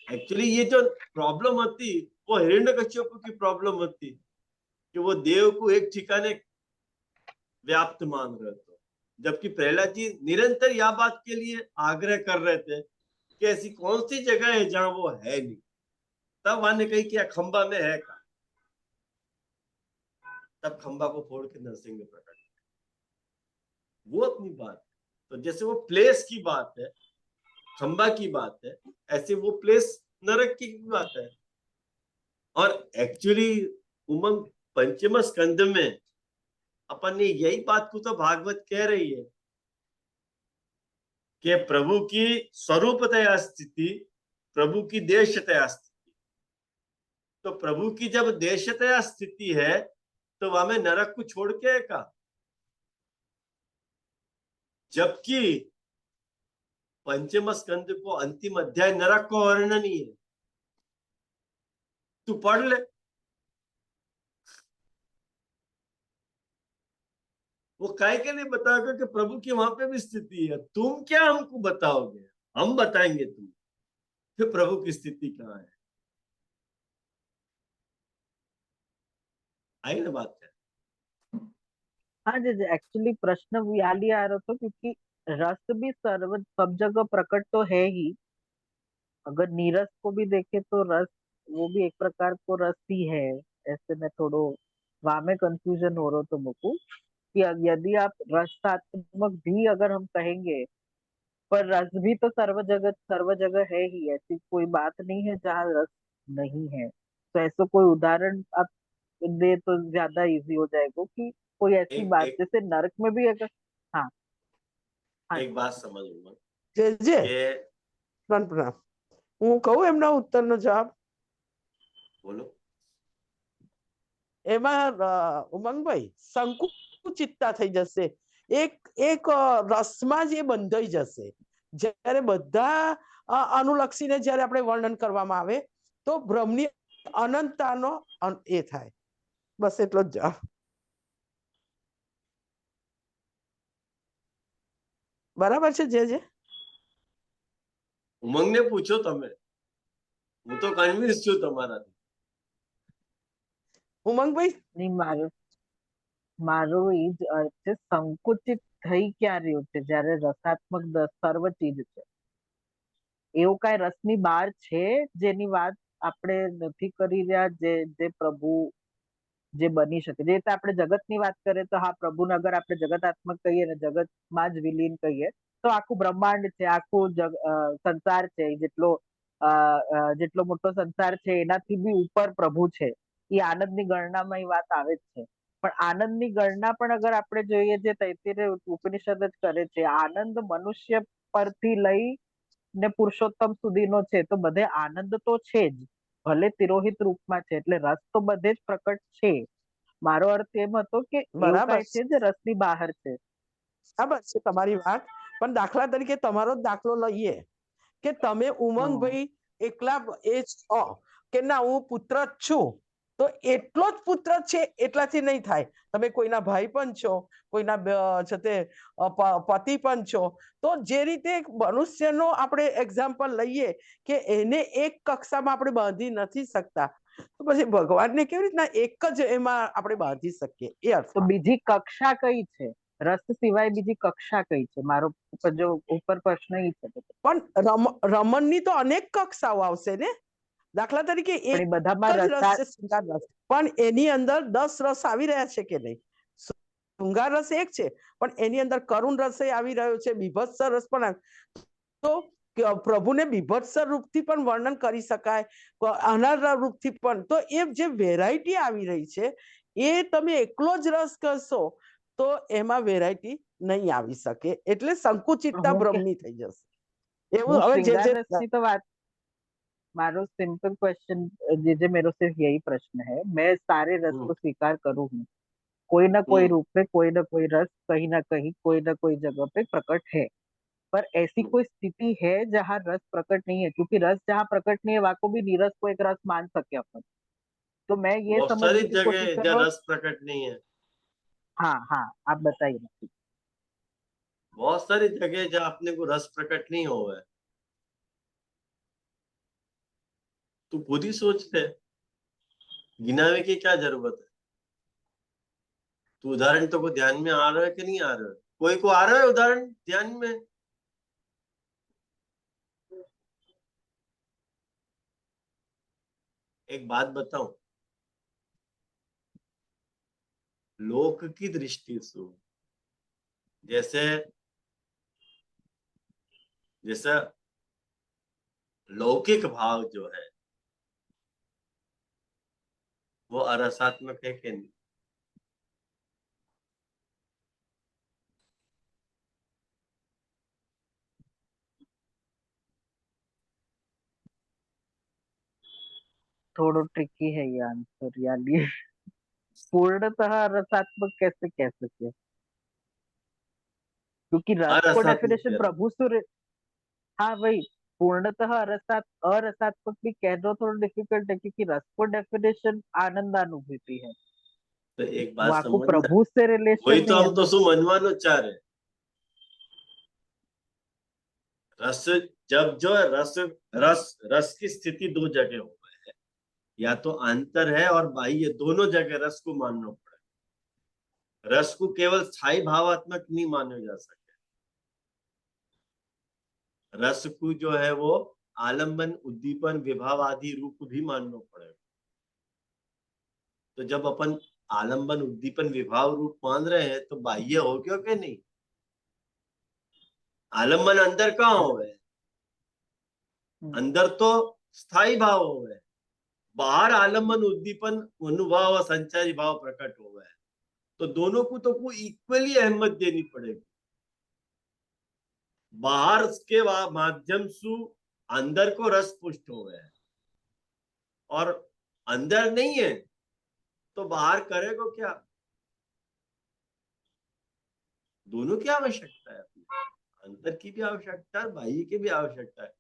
B: एक्चुअली ये जो प्रॉब्लम होती वो हिरण्यकश्यप की प्रॉब्लम होती कि वो देव को एक ठिकाने व्याप्त मान रहे थे, जबकि प्रहलाद जी निरंतर यह बात के लिए आग्रह कर रहे थे कि ऐसी कौन सी जगह है जहां वो है नहीं। तब वहां ने कही कि खंबा में है का, तब खंबा को फोड़ के नरसिंह ने प्रकट किया। वो अपनी बात। तो जैसे वो प्लेस की बात है, खंबा की बात है, ऐसे वो प्लेस नरक की बात है। और एक्चुअली उमंग पंचम स्कंद में अपन ने यही बात को तो भागवत कह रही है कि प्रभु की स्वरूपतया स्थिति, प्रभु की देशतया स्थिति। तो प्रभु की जब देशतया स्थिति है तो वहां में नरक को छोड़ के है का? जबकि पंचम स्कंद को अंतिम अध्याय नरक का वर्णन ही है। तू पढ़ ले, वो काय के लिए बताओगे कि प्रभु की वहां पे भी स्थिति है? तुम क्या हमको बताओगे? हम बताएंगे तुम फिर प्रभु की स्थिति कहाँ है। आई ना बात है?
F: हाँ जी, एक्चुअली प्रश्न याली आ रहा था क्योंकि रस भी सर्व सब जगह प्रकट तो है ही। अगर नीरस को भी देखे तो रस वो भी एक प्रकार को रस ही है। ऐसे में थोड़ो वहां में कंफ्यूजन हो रहा तो मुझको कि यदि आप रसात्मक भी अगर हम कहेंगे, पर रस भी तो सर्व जगह है ही। ऐसी कोई बात नहीं है जहाँ रस नहीं है। तो ऐसा कोई उदाहरण आप दे तो ज्यादा इजी हो जाएगा कि कोई ऐसी
B: एक
F: बात
B: एक
F: जैसे नरक में भी अगर हाँ हाँ
B: एक बात समझ लूंगा
G: જે
B: कि
G: પ્રણામ હું કહું એમના ઉત્તરનો જવાબ
B: बोलो।
G: એમાં ઉમંગભાઈ સંકુચિતતા થઈ જશે, એક એક રસમાં જે બંધાઈ જશે। જ્યારે બધા અનુલક્ષીને જ્યારે આપણે વર્ણન કરવામાં આવે તો ભ્રમની અનંતતાનો એ થાય। બસ એટલો જ જવાબ। બરાબર છે જે
B: उमंग ने पूछो तमे, હું તો કન્વિન્સ છું તમારાથી।
G: ઉમંગભાઈ
F: નહીં, મારો એ જ અર્થ છે સંકુચિત થઈ ક્યાં રહ્યું છે જયારે રસાત્મક સર્વ ચીજ છે। એવું કઈ રસની બહાર છે જેની વાત આપણે નથી કરી રહ્યા, જે પ્રભુ જે બની શકે। જે રીતે આપણે જગતની વાત કરીએ તો હા, પ્રભુને અગર આપણે જગતાત્મક કહીએ ને જગતમાં જ વિલીન કહીએ તો આખું બ્રહ્માંડ છે, આખું સંસાર છે, જેટલો મોટો સંસાર છે એનાથી બી ઉપર પ્રભુ છે। એ આનંદની ગણનામાં એ વાત આવે જ છે। પણ આનંદની ગણના પણ અગર આપણે જોઈએ જે તૈત્તિરીય ઉપનિષદ જ કરે છે, આનંદ મનુષ્ય પરથી લઈ ને પુરુષોત્તમ સુધીનો છે। તો બધે આનંદ તો છે જ, ભલે તિરોહિત રૂપમાં છે, એટલે રસ તો બધે જ પ્રકટ છે। મારો અર્થ એમ હતો કે એવું
G: બરાબર
F: કઈ છે જે રસની બહાર છે।
G: બરાબર છે તમારી વાત, પણ દાખલા તરીકે તમારો જ દાખલો લઈએ કે તમે ઉમંગભાઈ એકલા એ છો કે ના હું પુત્ર જ છું, તો એટલો જ પુત્ર છે એટલાથી નહીં થાય। તમે કોઈના ભાઈ પણ છો, કોઈના છે તે પતિ પણ છો। તો જે રીતે મનુષ્યનો આપણે એક્ઝામ્પલ લઈએ કે એને એક કક્ષામાં આપણે બાંધી નથી શકતા, તો પછી ભગવાનને કેવી રીતના એક જ એમાં આપણે બાંધી શકીએ એ અર્થ।
F: તો બીજી કક્ષા કઈ છે? રસ સિવાય બીજી કક્ષા કઈ છે? મારો જો ઉપર પ્રશ્ન એ છે।
G: પણ રમણની તો અનેક કક્ષાઓ આવશે ને। દાખલા તરીકે એક
F: બધામાં
G: જ રસ છે શૃંગાર રસ, પણ એની અંદર 10 રસ આવી રહ્યા છે કે નહીં? શૃંગાર રસ એક છે, પણ એની અંદર કરુણ રસ આવી રહ્યો છે, બીભત્સ રસ પણ તો પ્રભુને બીભત્સ રૂપથી પણ વર્ણન કરી શકાય, અનાર રૂપથી પણ. તો એ જે વેરાયટી આવી રહી છે એ તમે એકલો જ રસ કરશો તો એમાં વેરાયટી નહીં આવી શકે, એટલે સંકુચિતતા બ્રહ્મની થઈ જશે. એવું હવે જે
F: श्रृंगार रस की तो बात, मारो सिंपल क्वेश्चन जे मेरे सिर्फ यही प्रश्न है, मैं सारे रस को स्वीकार करूँ हूँ, कोई ना कोई रूप में कोई ना कोई रस कहीं ना कहीं कोई ना कोई जगह पे प्रकट है, पर ऐसी कोई स्थिति है जहाँ रस प्रकट नहीं है? क्योंकि रस जहाँ प्रकट नहीं है वहां को भी नीरस को एक रस मान सके अपन। तो मैं ये
B: बहुत
F: समझने
B: सारी
F: की कोशिश
B: जगह
F: कर
B: जहाँ
F: रहा हूँ।
B: रस प्रकट नहीं है,
F: हाँ हाँ, आप बताइए।
B: बहुत सारी जगह जहाँ अपने को रस प्रकट नहीं हुआ है, तू खुद ही सोच ले, गिनावे की क्या जरूरत है? तो उदाहरण तो को ध्यान में आ रहा है कि नहीं आ रहा है? कोई को आ रहा है उदाहरण ध्यान में? एक बात बताऊं, लोक की दृष्टि से जैसे जैसा लौकिक भाव जो है वो अरसात्मक है कि नहीं?
F: थोड़ा ट्रिकी है ये आंसर यार, ये पूर्णतः रसात्मक कैसे कह सके? क्योंकि रस को डेफिनेशन प्रभु सूर्य, हाँ वही, पूर्णतः अरसात्मक भी कह दो थोड़ा डिफिकल्ट है, क्योंकि रस को डेफिनेशन आनंदानुभूति है,
B: तो एक बात
F: वहां को
B: समझ,
F: प्रभु से
B: वही
F: रिलेशन
B: तो
F: नहीं
B: हम तो शू मनवानो चाह रहे। रस जब जो रस रस रस की स्थिति दो जगह हो गए है, या तो अंतर है और बाह्य, दोनों जगह रस को मानना पड़े। रस को केवल स्थायी भावात्मक नहीं माना जा सके, रस को जो है वो आलम्बन, उद्दीपन, विभाव आदि रूप भी मानना पड़ेगा। तो जब अपन आलम्बन, उद्दीपन, विभाव रूप मान रहे हैं तो बाह्य हो गया कि नहीं? आलम्बन अंदर कहाँ हो गए? अंदर तो स्थायी भाव हो गए, बाहर आलम्बन, उद्दीपन, अनुभाव और संचारी भाव प्रकट हो गए। तो दोनों को तो कोई इक्वली अहमियत देनी पड़ेगी। बाहर के माध्यम से अंदर को रस पुष्ट हो गया है, और अंदर नहीं है तो बाहर करेगा क्या? दोनों की आवश्यकता है, अंदर की भी आवश्यकता है, बाह्य की भी आवश्यकता है,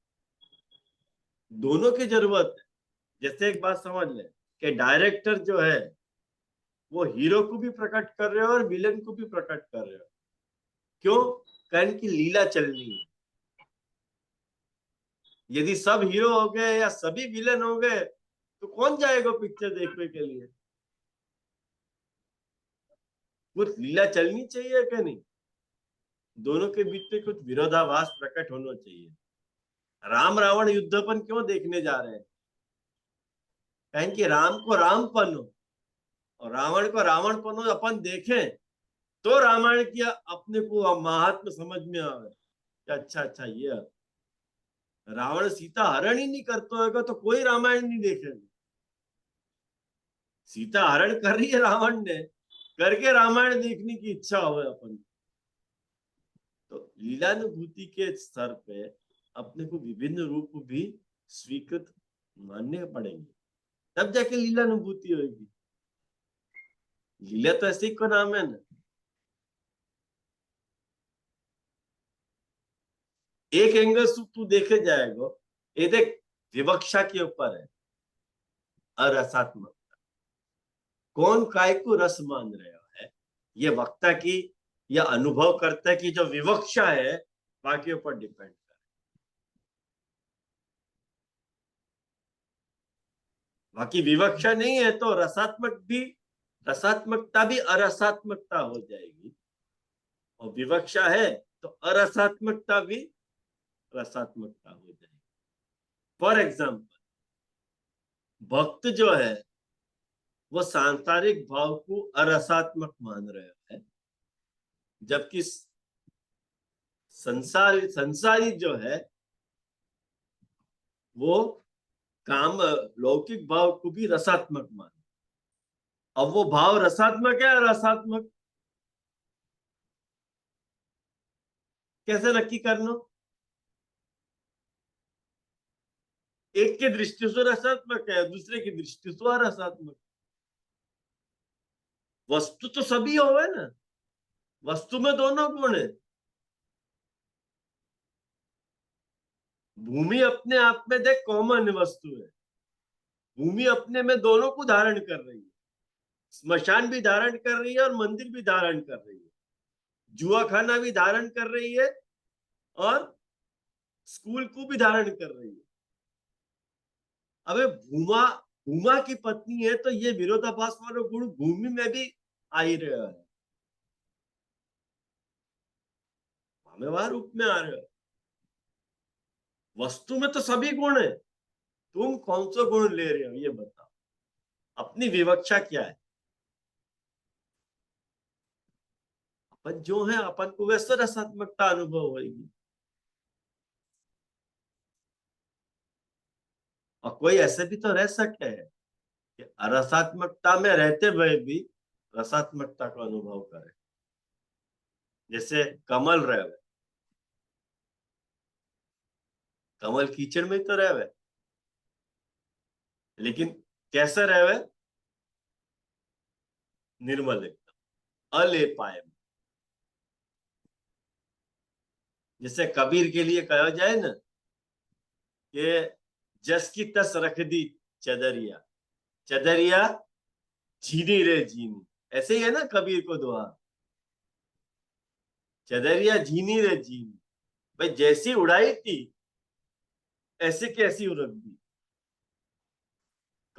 B: दोनों की जरूरत है। जैसे एक बात समझ ले कि डायरेक्टर जो है वो हीरो को भी प्रकट कर रहे हो और विलन को भी प्रकट कर रहे हो। क्यों? कारण की लीला चलनी है। यदि सब हीरो हो गए या सभी विलन हो गए तो कौन जाएगा पिक्चर देखने के लिए? कुछ लीला चलनी चाहिए कि नहीं? दोनों के बीच में कुछ विरोधाभास प्रकट होना चाहिए। राम रावण युद्धपन क्यों देखने जा रहे हैं? कारण कि राम को रामपन हो और रावण को रावणपन हो अपन देखें तो रामायण की अपने को महात्म समझ में आवे कि अच्छा ये रावण सीता हरण ही नहीं करता होगा तो कोई रामायण नहीं देखेगा। सीता हरण कर रही है रावण ने, करके रामायण देखने की इच्छा हो अपन। तो लीलानुभूति के स्तर पे अपने को विभिन्न रूप भी स्वीकृत मानने पड़ेंगे, तब जाके लीलानुभूति होगी। लीला तो ऐसे ही को नाम है ना। एक एंगल से तू देखे जाएगा, ये देख विवक्षा के ऊपर है अरसात्मकता। कौन काय को रस मान रहा है, ये वक्ता की या अनुभव करता है कि जो विवक्षा है बाकी ऊपर डिपेंड कर। बाकी विवक्षा नहीं है तो रसात्मकता भी अरसात्मकता हो जाएगी, और विवक्षा है तो अरसात्मकता भी रसात्मकता हो जाएगी। फॉर एग्जाम्पल, भक्त जो है वो सांसारिक भाव को अरसात्मक मान रहे हैं जबकि संसारी जो है वो काम लौकिक भाव को भी रसात्मक माने। अब वो भाव रसात्मक है या रसात्मक, कैसे नक्की करना? एक की दृष्टि से रसात्मक है, दूसरे की दृष्टि से अरसात्मक। वस्तु तो सभी होवे ना, वस्तु में दोनों गुण है। भूमि अपने आप में देख कॉमन वस्तु है, भूमि अपने में दोनों को धारण कर रही है, स्मशान भी धारण कर रही है और मंदिर भी धारण कर रही है, जुआ खाना भी धारण कर रही है और स्कूल को भी धारण कर रही है। अबे भूमा की पत्नी है तो ये विरोधाभास वाले गुण भूमि में भी आ ही रहा है, भामेवार रूप में आ रहे हो। वस्तु में तो सभी गुण है, तुम कौन सा गुण ले रहे हो ये बताओ, अपनी विवक्षा क्या है? अपन जो है अपन को वैसे रसात्मकता अनुभव होगी। और कोई ऐसे भी तो रह सकते हैं कि रसात्मकता में रहते हुए भी रसात्मकता का अनुभव करे, जैसे कमल रहे, कमल कीचड़ में तो रहे, लेकिन कैसे रहे? निर्मल एकदम अलेपाय। जैसे कबीर के लिए कहा जाए ना कि जस की तस रख दी चदरिया, चदरिया झीनी रे झीनी, ऐसे ही है ना कबीर को दुआ, चदरिया झीनी रे झीनी। भाई जैसी उड़ाई थी ऐसे कैसी रख दी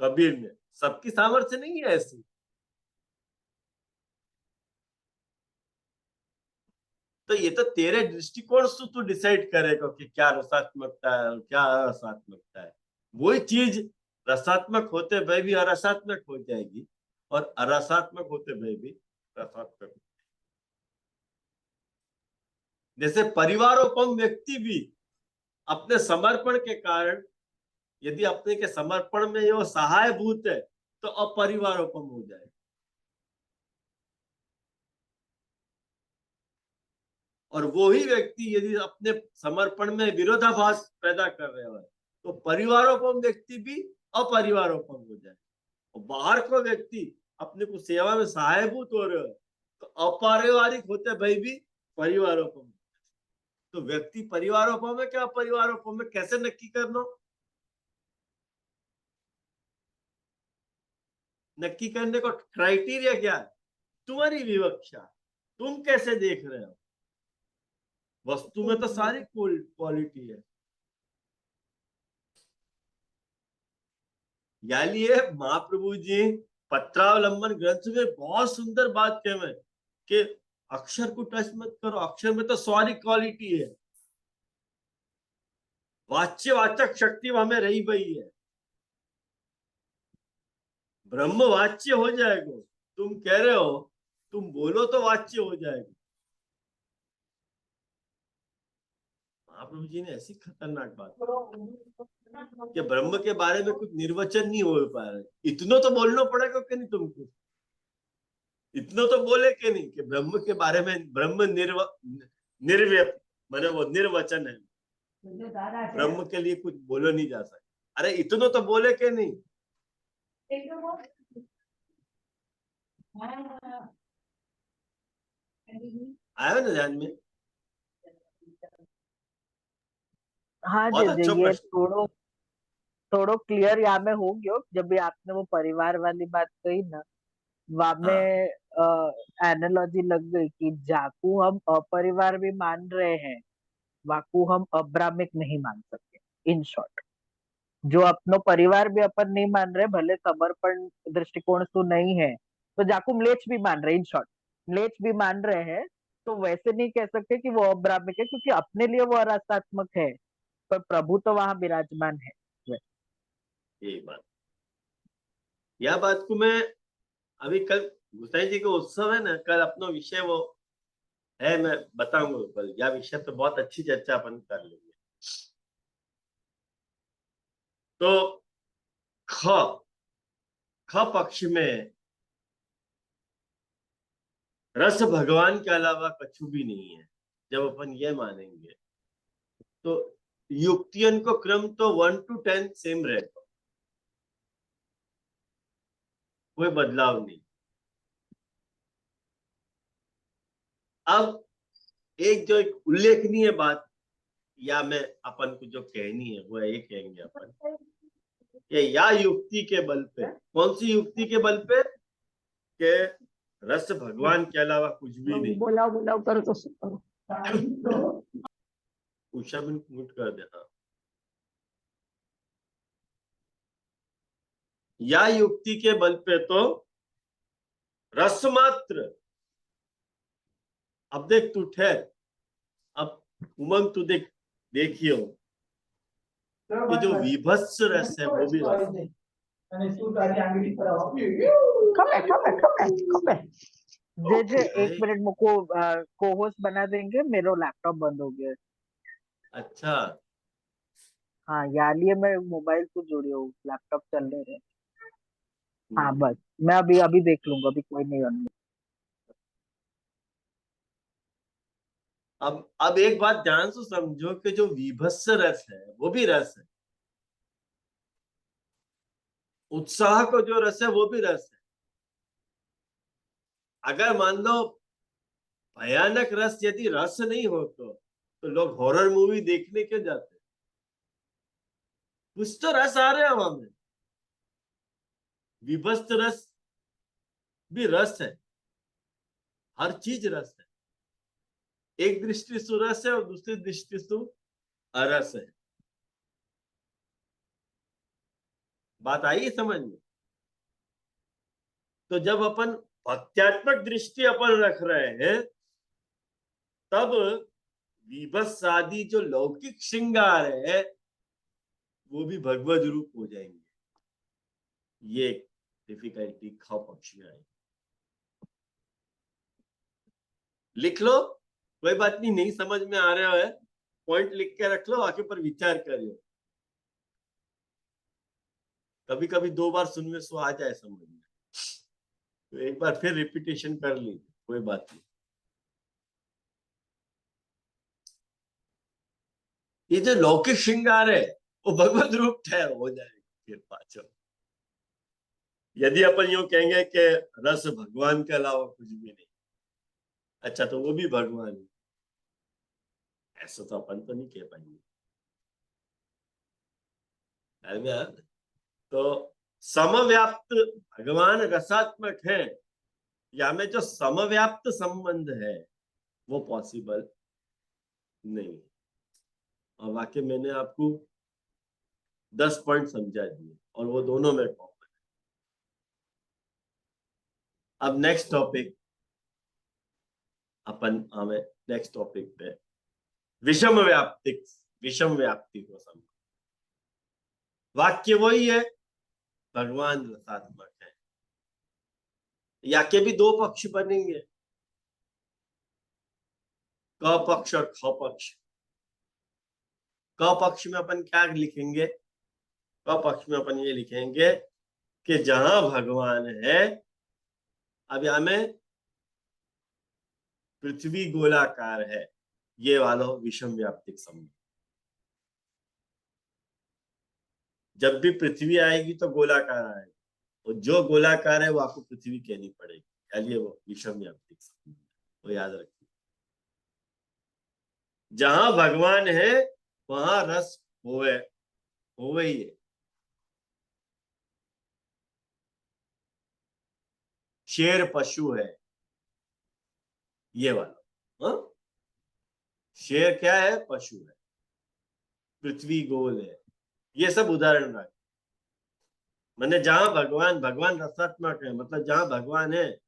B: कबीर ने, सबकी सामर्थ्य नहीं है ऐसी। तो ये तो तेरे दृष्टिकोण से तू डिसाइड करेगा कि क्या रसात्मकता है और क्या अरसात्मकता है। वही चीज रसात्मक होते हुए भी अरसात्मक हो जाएगी और अरसात्मक होते हुए भी रसात्मक। जैसे परिवारोपम व्यक्ति भी अपने समर्पण के कारण, यदि अपने के समर्पण में वो सहायभूत है तो अपरिवारोपम हो जाए। और वो ही व्यक्ति यदि अपने समर्पण में विरोधाभास पैदा कर रहे हो तो परिवारोपम व्यक्ति भी अपरिवारोपम हो जाए। और बाहर को व्यक्ति अपने को सेवा में सहायभूत हो रहे हो तो अपारिवारिक होते भाई भी परिवारोपम। तो व्यक्ति परिवारोपम है क्या अपरिवारोपम में, कैसे नक्की करना? नक्की करने का क्राइटेरिया क्या है? तुम्हारी विवक्षा, तुम कैसे देख रहे हो। वस्तु में तो सारी क्वालिटी है। यानी महाप्रभु जी पत्रावलंबन ग्रंथ में बहुत सुंदर बात कहे कि अक्षर को टच मत करो, अक्षर में तो सारी क्वालिटी है। वाच्यवाचक शक्ति हमें रही गई है, ब्रह्म वाच्य हो जाएगा। तुम कह रहे हो, तुम बोलो तो वाच्य हो जाएगा। महाप्रभु जी ने ऐसी खतरनाक बात कि ब्रह्म के बारे में कुछ निर्वचन नहीं हो पा रहा है। इतना तो बोलना पड़ेगा कि नहीं तुमको, इतना तो बोले कि नहीं कि ब्रह्म के बारे में ब्रह्म निर्व्यक्त माने वो निर्वचन है, ब्रह्म के लिए कुछ बोलो नहीं जा सकता। अरे इतना तो बोले कि नहीं। आया ना ध्यान में?
F: हाँ
B: बहुत
F: जी
B: अच्छा
F: जी, ये
B: प्रश्न।
F: थोड़ो क्लियर यहाँ में हो गयो जब भी आपने वो परिवार वाली बात कही ना, वहां में एनालॉजी लग गई कि जाकू हम अपरिवार भी मान रहे हैं, वाकू हम अब्राह्मिक नहीं मान सकते। इन शॉर्ट, जो अपनो परिवार भी अपन नहीं मान रहे, भले समर्पण दृष्टिकोण से नहीं है, तो जाकू म्लेच्छ भी मान रहे। इन शॉर्ट, म्लेच्छ भी मान रहे हैं, तो वैसे नहीं कह सकते कि वो अब्राह्मिक है, क्योंकि अपने लिए वो अरसात्मक है, पर प्रभु तो वहां विराजमान है।
B: यही बात, यह बात को मैं अभी कल गुसाई जी का उत्सव है ना, कल अपना विषय वो है, मैं बताऊंगा ऊपर। यह विषय पे बहुत अच्छी चर्चा अपन कर लेंगे। तो ख ख पक्ष में रस भगवान के अलावा कछु भी नहीं है। जब अपन ये मानेंगे तो युक्तियन को क्रम तो 1 to 10 सेम रहेगा, कोई बदलाव नहीं। अब एक उल्लेखनीय बात या मैं अपन को जो कहनी है वो ये कहेंगे अपन कि या युक्ति के बल पे, कौन सी युक्ति के बल पे, के रस भगवान के अलावा कुछ भी नहीं।
E: बोलाव बोलाव करो तो करो।
B: उषा भी म्यूट कर देना। या युक्ति के बल पे तो रस मात्र, अब देख तू ठहर, अब उमंग तू देखियो कि जो विभत्स रस है वो भी रस है।
F: जे एक मिनट मुझको को होस्ट बना देंगे, मेरा लैपटॉप बंद हो गया है।
B: अच्छा,
F: हाँ यार, लिए मैं मोबाइल से जुड़ी हूँ, लैपटॉप चल नहीं रहे। हाँ बस मैं अभी अभी देख लूंगा, अभी कोई नहीं बनना।
B: अब एक बात ध्यान से समझो कि जो विभत्स रस है वो भी रस है, उत्साह को जो रस है वो भी रस है। अगर मान लो भयानक रस यदि रस नहीं हो तो लोग हॉरर मूवी देखने क्यों जाते? कुछ तो रस आ रहे हैं वहां में। विभत्स रस भी रस है, हर चीज रस है। एक दृष्टि से रस है और दूसरी दृष्टि से अरस है। बात आई समझ में? तो जब अपन भक्त्यात्मक दृष्टि अपन रख रहे हैं तब विभत्स आदि जो लौकिक श्रृंगार है वो भी भगवद रूप हो जाएंगे। ये डिफिकल्टी ख पक्ष में आई। लिख लो, कोई बात नहीं, नहीं समझ में आ रहा है पॉइंट लिख के रख लो, आगे पर विचार करियो। कभी कभी 2 बार सुनने से आ जाए समझ में, तो एक बार फिर रिपीटेशन कर लीजिए, कोई बात नहीं। ये जो लौकिक श्रृंगार है वो भगवत रूप ठहर हो जाएगा फिर पाचो। यदि अपन यूं कहेंगे कि रस भगवान के अलावा कुछ भी नहीं, अच्छा तो वो भी भगवान है, ऐसा तो अपन तो नहीं कह पाएंगे। तो समव्याप्त भगवान रसात्मक है, या में जो समव्याप्त संबंध है वो पॉसिबल नहीं। और वाकई मैंने आपको 10 पॉइंट समझा दिए और वो दोनों में कॉमन है। अब नेक्स्ट टॉपिक अपन हमें नेक्स्ट टॉपिक पे विषम व्याप्ति को समझ। वाक्य वही है, भगवान रसात्मक है। या के भी 2 पक्ष बनेंगे, क पक्ष और ख पक्ष। क पक्ष में अपन क्या लिखेंगे? क पक्ष में अपन ये लिखेंगे कि जहां भगवान है, अब यहां में पृथ्वी गोलाकार है, ये वाला विषम व्याप्तिक संबंध। जब भी पृथ्वी आएगी तो गोलाकार आएगी, और जो गोलाकार है वो आपको पृथ्वी कहनी पड़ेगी, चलिए वो विषम व्याप्तिक संबंध, वो याद रखिए। जहां भगवान है वहां रस होवे ही है। शेर पशु है, ये वाला। हाँ, शेर क्या है? पशु है। पृथ्वी गोल है, ये सब उदाहरण रख। मैंने जहां भगवान रसात्मक है, मतलब जहां भगवान है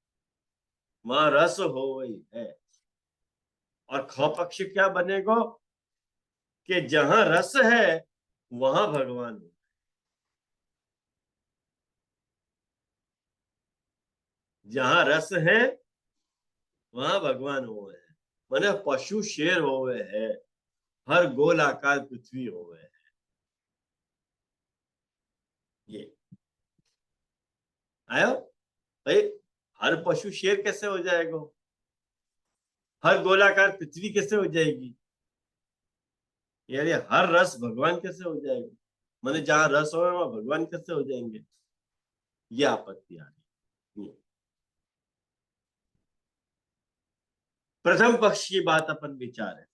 B: वहां रस हो वही है। और ख पक्ष क्या बनेगा कि जहां रस है वहां भगवान हो। जहां रस है वहां भगवान हो है, माने पशु शेर होवे है, हर गोल आकार पृथ्वी होवे है। ये आयो भाई, हर पशु शेर कैसे हो जाएगा, हर गोलाकार पृथ्वी कैसे हो जाएगी, यानी हर रस भगवान कैसे हो जाएगा, माने जहां रस हो वहां भगवान कैसे हो जाएंगे, ये आपत्ति आ रही। प्रथम पक्ष की बात अपन विचार है,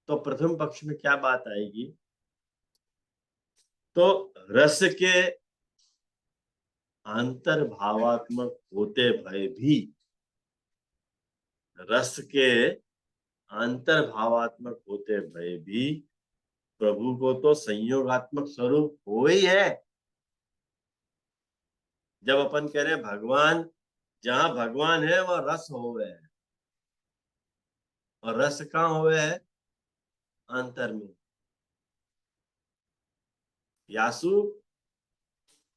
B: तो प्रथम पक्ष में क्या बात आएगी, तो रस के अंतर्भावात्मक होते भय भी, रस के अंतर्भावात्मक होते भय भी प्रभु को तो संयोगात्मक स्वरूप हो ही है। जब अपन कह रहे हैं भगवान, जहां भगवान है वहां रस हो गए है, और रस कहाँ हुए है, अंतर में। यासु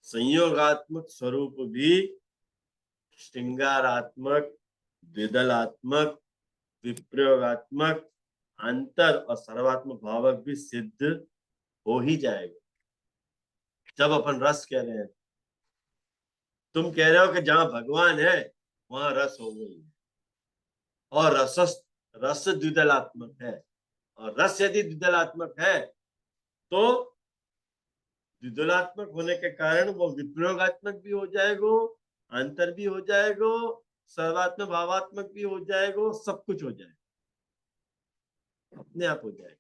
B: संयोगात्मक स्वरूप भी श्रृंगारात्मक, द्विदलात्मक, विप्रयोगात्मक, अंतर और सर्वात्मक भावक भी सिद्ध हो ही जाएगा। जब अपन रस कह रहे हैं, तुम कह रहे हो कि जहां भगवान है वहां रस हो गई है, और रस द्विदलात्मक है, और रस यदि द्विदलात्मक है तो द्विदलात्मक होने के कारण वो विप्रयोगात्मक भी हो जाएगा, अंतर भी हो जाएगा, सर्वात्मक भावात्मक भी हो जाएगा, सब कुछ हो जाएगा, अपने आप हो जाएगा।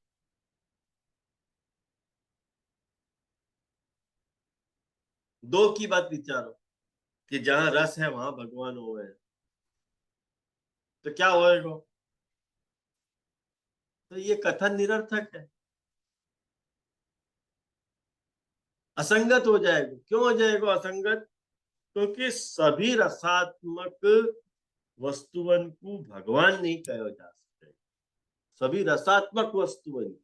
B: दो की बात विचारो कि जहां रस है वहां भगवान हो गए, तो क्या होएगा, तो ये कथन निरर्थक है, असंगत हो जाएगा। क्यों हो जाएगा असंगत, क्योंकि सभी रसात्मक वस्तुवन को भगवान नहीं कहा जा सकते, सभी रसात्मक वस्तुवन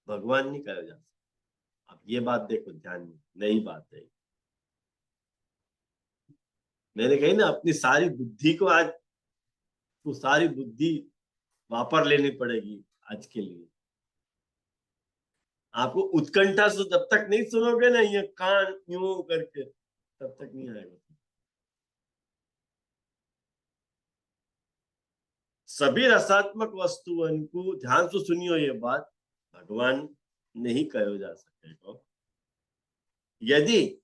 B: भगवान नहीं कहा जा सकता। अब ये बात देखो ध्यान में, नई बात है, मैंने कही ना अपनी सारी बुद्धि को आज, तो सारी बुद्धि वापर लेनी पड़ेगी आज के लिए। आपको उत्कंठा से जब तक नहीं सुनोगे ना ये कान यूं करके, तब तक नहीं आएगा। सभी रसात्मक वस्तुओं को ध्यान से सुनियो, ये बात भगवान नहीं कहो जा सकेगा। यदि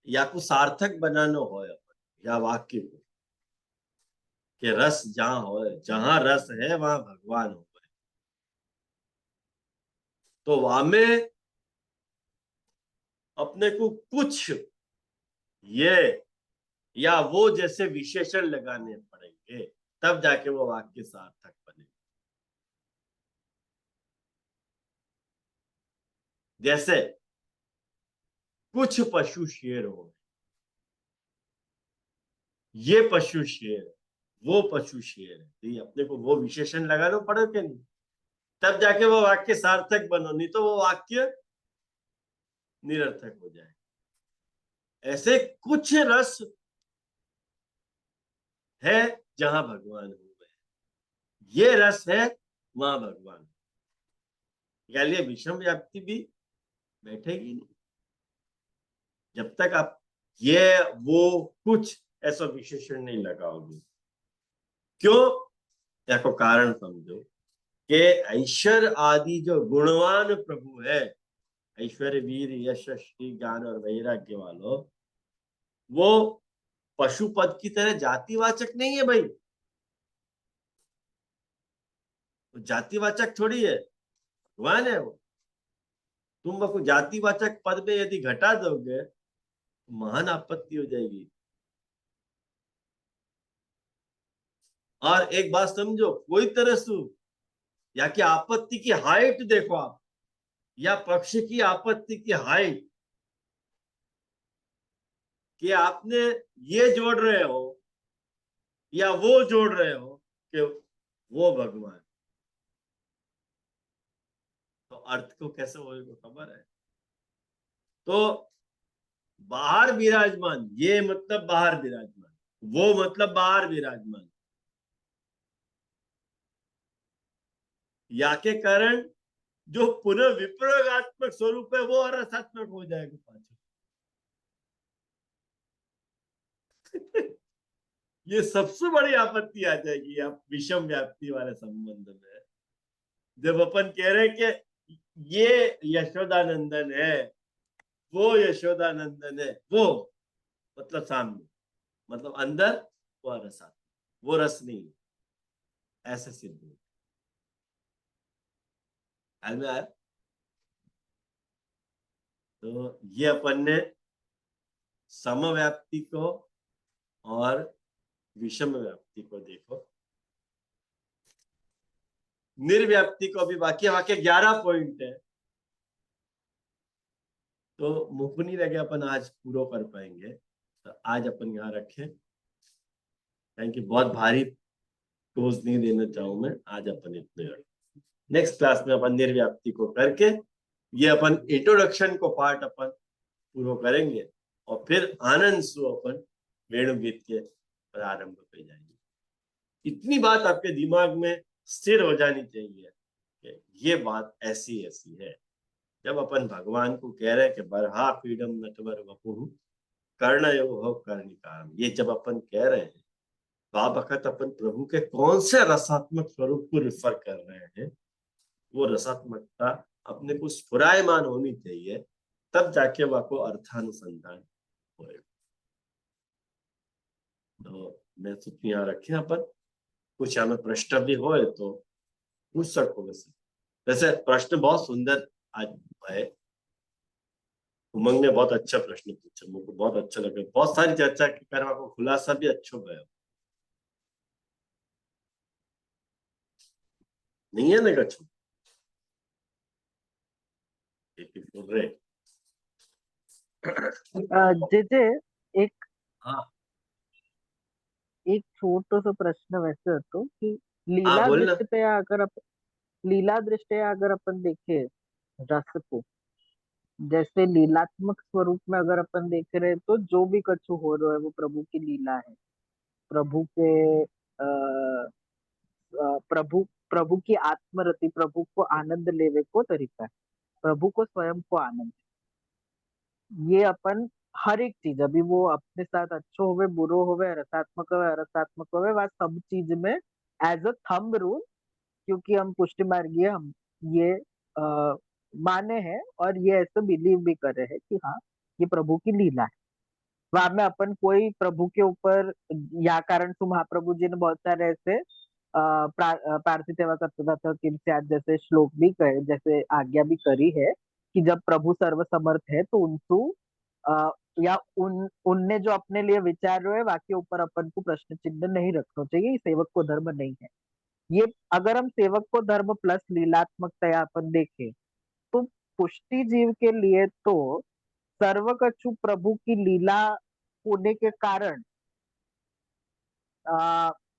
B: या को सार्थक बनाना हो या वाक्य को कि रस जहां हो, जहां रस है वहां भगवान हो, तो वहां में अपने को कुछ ये या वो जैसे विशेषण लगाने पड़ेंगे, तब जाके वो वाक्य सार्थक बने। जैसे कुछ पशु शेर हो, ये पशु शेर, वो पशु शेर है, तो ये अपने को वो विशेषण लगाना पड़े कि नहीं, तब जाके वो वाक्य सार्थक बनो, नहीं तो वो वाक्य निरर्थक हो जाए। ऐसे कुछ रस है जहां भगवान हो गए, ये रस है वहां भगवान, ये विषम व्याप्ति भी बैठेगी नहीं जब तक आप ये वो कुछ ऐसा विशेषण नहीं लगाओगे। क्यों, या को कारण समझो कि ऐश्वर्य आदि जो गुणवान प्रभु है, ऐश्वर्य वीर यश श्री ज्ञान और वैराग्य वालों, वो पशुपद की तरह जातिवाचक नहीं है भाई, जातिवाचक थोड़ी है, भगवान है वो। तुम वो जातिवाचक पद में यदि घटा दोगे तो महान आपत्ति हो जाएगी। और एक बात समझो, कोई तरह से या कि आपत्ति की हाइट देखो आप, या पक्ष की आपत्ति की हाइट, कि आपने ये जोड़ रहे हो या वो जोड़ रहे हो कि वो भगवान, तो अर्थ को कैसे होगा खबर है। तो बाहर विराजमान, ये मतलब बाहर विराजमान, वो मतलब बाहर विराजमान, या के कारण जो पुनः विप्रयोगात्मक स्वरूप है वो अरसात्मक हो जाएगा पाछो। ये सबसे बड़ी आपत्ति आ जाएगी आप विषम व्याप्ति वाले संबंध में, जब अपन कह रहे हैं कि ये यशोदानंदन है, वो यशोदानंदन है, वो मतलब सामने, मतलब अंदर वो रसात्मक, वो रस नहीं, ऐसे सिद्ध हो। में आया? तो ये अपन ने समव्याप्ति को और विषम व्याप्ति को देखो। निर्व्याप्ति को भी बाकी 11 पॉइंट है, तो मुख नहीं लगे अपन आज पूरा कर पाएंगे, तो आज अपन यहाँ रखें, क्योंकि बहुत भारी डोज नहीं देना चाहूं मैं, आज अपन इतने रखें। नेक्स्ट क्लास में अपन निर्व्याप्ति को करके ये अपन इंट्रोडक्शन को पार्ट अपन पूरा करेंगे, और फिर आनंद सु अपन वेणुगीत के प्रारंभ पे जाएंगे। इतनी बात आपके दिमाग में स्थिर हो जानी चाहिए कि ये बात ऐसी ऐसी है। जब अपन भगवान को कह रहे हैं कि बरहा पीडम नटवर वपुः कर्णयो हो कर्णिकारम, ये जब अपन कह रहे हैं, वक्त अपन प्रभु के कौन से रसात्मक स्वरूप को रिफर कर रहे हैं, वो रसात्मकता अपने को स्फुरायमान होनी चाहिए, तब जाके वह को अर्थानुसंधान होएगा। तो मैं तो यहाँ रखे अपन, कुछ हमें प्रश्न भी हो तो पूछ सको। वैसे प्रश्न बहुत सुंदर आज है, उमंग ने बहुत अच्छा प्रश्न पूछा, मुझको बहुत अच्छा लगा, बहुत सारी चर्चा करवा को खुलासा भी अच्छा गया, नहीं है ना कछु
F: जे एक
B: हाँ
F: एक छोटोसं प्रश्न वैसे होतो की
B: हाँ बोलना।
F: लीला दृष्टया अगर अपन देखे रस को, जैसे लीलात्मक स्वरूप में अगर अपन देख रहे हैं, तो जो भी कछु हो रहा है वो प्रभु की लीला है। प्रभु के प्रभु प्रभु की आत्मरति, प्रभु को आनंद लेवे को तरीका है, प्रभु को स्वयं को आनंद। ये अपन हर एक चीज, अभी वो अपने साथ अच्छो होवे, बुरो होवे, रसात्मक होवे, अरसात्मक होवे, वह सब चीज में एज अ थंब रूल, क्योंकि हम पुष्टि मार्गीय, हम ये माने हैं और ये ऐसे बिलीव भी कर रहे हैं कि हाँ ये प्रभु की लीला है। वहां में अपन कोई प्रभु के ऊपर, या कारण से महाप्रभु जी ने बहुत सारे ऐसे पार्थिव सेवा करता था कि आज जैसे श्लोक भी कहे, जैसे आज्ञा भी करी है कि जब प्रभु सर्व समर्थ है तो उनसु या उनने जो अपने लिए विचार रहे वाक्य ऊपर अपन को प्रश्न चिन्ह नहीं रखना चाहिए, ये सेवक को धर्म नहीं है। ये अगर हम सेवक को धर्म प्लस लीलात्मकता अपन देखें, तो पुष्टि जीव के लिए तो सर्वकछु प्रभु की लीला होने के कारण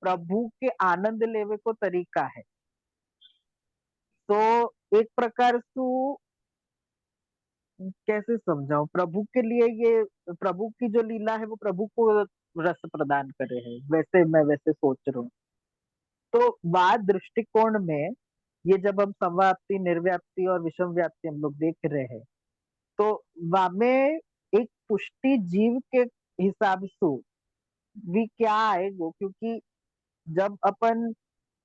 F: प्रभु के आनंद लेवे को तरीका है। तो एक प्रकार से कैसे समझाऊं, प्रभु के लिए ये प्रभु की जो लीला है वो प्रभु को रस प्रदान करे है, वैसे मैं वैसे सोच रहा हूँ। तो वाद दृष्टिकोण में ये जब हम समव्याप्ति, निर्व्याप्ति और विषम व्याप्ति हम लोग देख रहे हैं, तो वामे एक पुष्टि जीव के हिसाब से भी क्या आएगो, क्योंकि जब अपन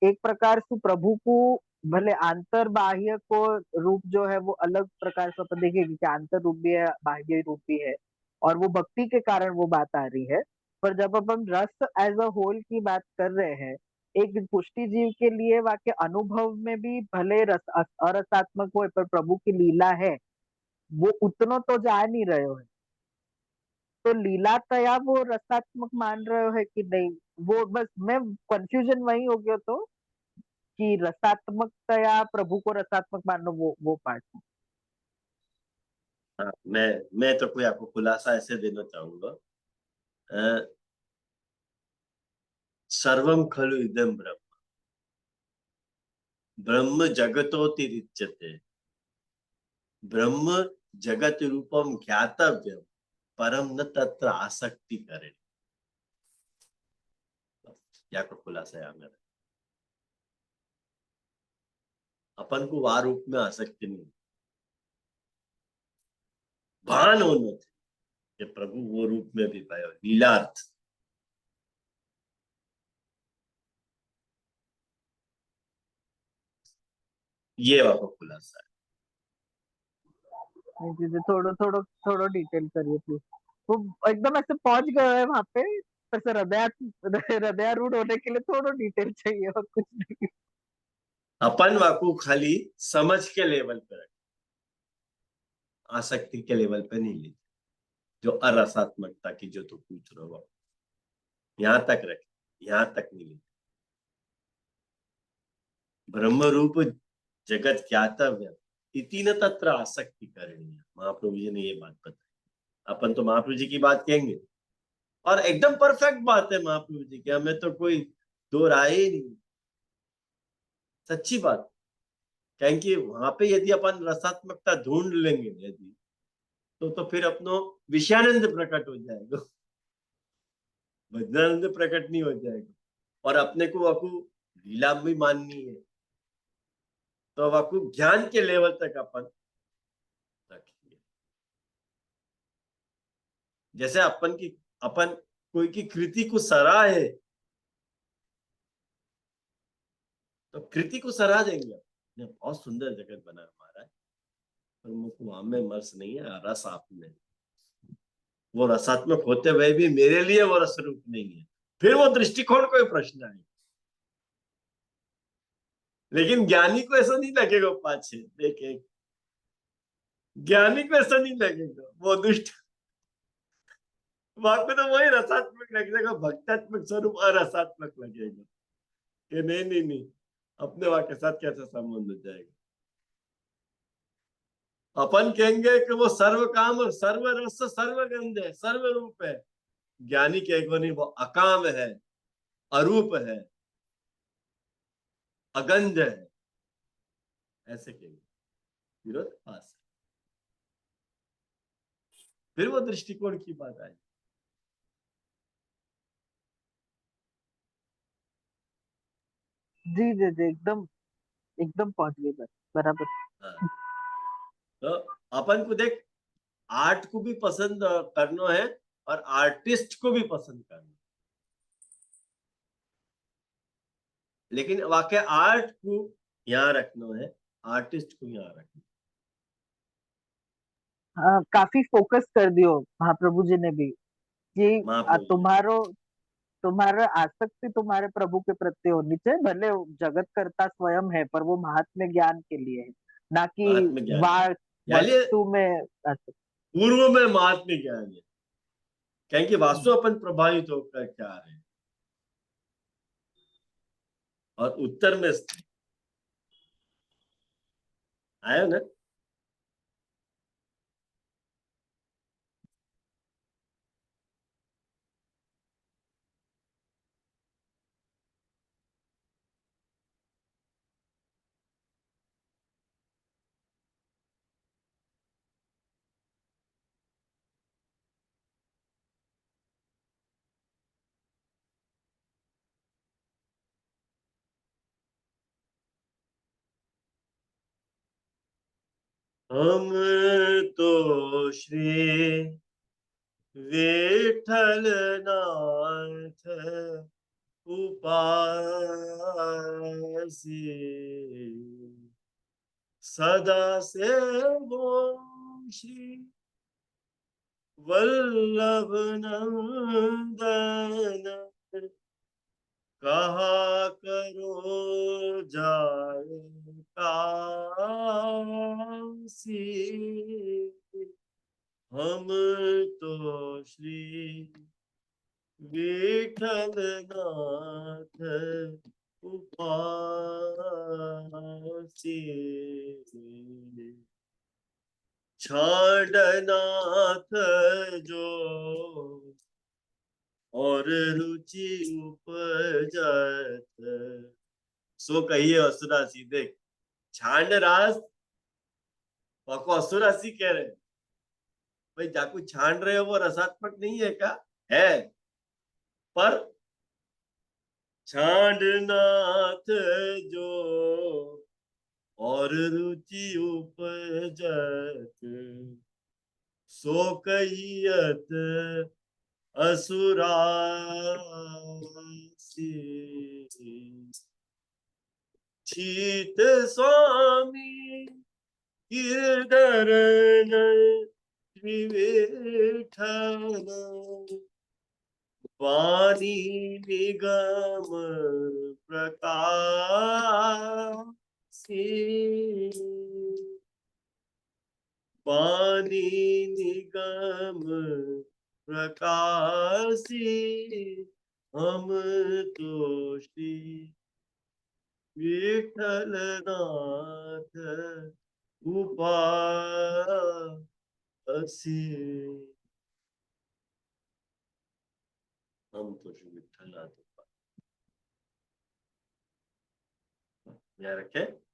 F: एक प्रकार से प्रभु को भले आंतर बाह्य को रूप जो है वो अलग प्रकार से अपन देखेंगे कि आंतर रूप भी है, बाह्य रूप भी है, और वो भक्ति के कारण वो बात आ रही है। पर जब अपन रस एज अ होल की बात कर रहे हैं, एक पुष्टि जीव के लिए वाक्य अनुभव में भी भले रस अरसात्मक हो, पर प्रभु की लीला है, वो उतना तो जा नहीं रहे हो है। तो लीलातया वो रसात्मक मान रहे हो है कि नहीं, वो बस मैं कंफ्यूजन वही हो गया तो कि रसात्मकतया प्रभु को रसात्मक मानना, वो पार्ट।
B: हाँ, मैं तो कोई आपको खुलासा ऐसे देना चाहूंगा, सर्वम खलु इदम ब्रह्म, ब्रह्म जगतोतिरिच्यते, ब्रह्म जगत रूपम ज्ञातव्य परम न तत्र आसक्ति करे। या को खुलासा है मेरा, अपन को वा रूप में आसक्ति नहीं, भान होना थे कि प्रभु वो रूप में भी पाए लीलार्थ। ये वाला खुलासा है।
F: थोड़ा डिटेल करिए प्लीज। वो एकदम ऐसे पहुंच गए हैं वहां पे, ऐसे हृदयारूढ़ होने के लिए थोड़ा डिटेल चाहिए और कुछ नहीं।
B: अपन वाकू खाली समझ के लेवल पे रखे, आसक्ति के लेवल पे नहीं लेते। जो अरसात्मकता की जो तू पूछ रहे हो यहां तक रखे, यहां तक नहीं लेते। ब्रह्म रूप जगत ज्ञातव्य इति न तत्र आसक्ति करनी। महाप्रभु जी ने ये बात बताई। अपन तो महाप्रभु जी की बात कहेंगे और एकदम परफेक्ट बात है महाप्रभु जी की, हमें तो कोई दो राय ही नहीं, सच्ची बात। क्योंकि वहां पे यदि अपन रसात्मकता ढूंढ लेंगे यदि तो फिर अपनो विषयानंद प्रकट हो जाएगा, भजनानंद प्रकट नहीं हो जाएगा। और अपने को वाकू लीला भी माननी है तो वाकू ज्ञान के लेवल तक अपन रखेंगे। जैसे अपन कोई की कृति को सराहे तो कृति को सराह देंगे, बहुत सुंदर जगत बना हमारा, पर मुझको वहां में मर्स नहीं है, रस आप में। वो रसात्मक होते हुए भी मेरे लिए वो रस रूप नहीं है, फिर वो दृष्टिकोण कोई प्रश्न है। लेकिन ज्ञानी को ऐसा नहीं लगेगा, पाछे देखे ज्ञानी को ऐसा नहीं लगेगा, वो दुष्ट वहां पे तो वही रसात्मक लगेगा, भक्तात्मक स्वरूप अरसात्मक लगेगा कि नहीं नहीं नहीं, अपने वहां के साथ कैसा संबंध हो जाएगा। अपन कहेंगे कि वो सर्व काम सर्व रस सर्वगंध है, सर्व रूप है। ज्ञानी कहेगा नहीं, वो अकाम है, अरूप है, अगंध है, ऐसे कहेंगे। विरोधाभास। फिर वो दृष्टिकोण की बात आई।
F: जी जी जी, एकदम एकदम पहुंच गई बात बराबर।
B: हाँ। तो अपन को देख, आर्ट को भी पसंद करना है और आर्टिस्ट को भी पसंद करना है, लेकिन वाकई आर्ट को यहाँ रखना है, आर्टिस्ट को यहाँ रखना।
F: हाँ, काफी फोकस कर दियो महाप्रभु जी ने भी कि तुम्हारा आसक्ति तुम्हारे प्रभु के प्रति होनी चाहिए, भले जगत करता स्वयं है पर वो महात्म्य ज्ञान के लिए है, ना कि वस्तु में आसक्ति।
B: पूर्व में महात्म्य ज्ञान है, क्योंकि वास्तु अपन प्रभावित होकर क्या रहे और उत्तर में आया ना। हम तो श्री विठल नाथ उपासी, सदा से वो श्री वल्लभ नंदन, कहा करो जाए काशी। हम तो श्री विठल नाथ उपासी, छाड़नाथ जो और रुचि उपजत, सो कहिए असुरासी। देख छांड रास को असुरासी कह रहे, भाई जाकू छान रहे हो वो रसात्मक नहीं है क्या? है, पर छांडनाथ जो और रुचि उपजत सो कहियत असुरासी शीत स्वामी गिरधरन विठल वाणी निगम प्रकाशी वाणी निगम प्रकाशी हम तो श्री विठल नाथ उपासी। हम तो श्री विठल नाथ उपासी। याद रखें।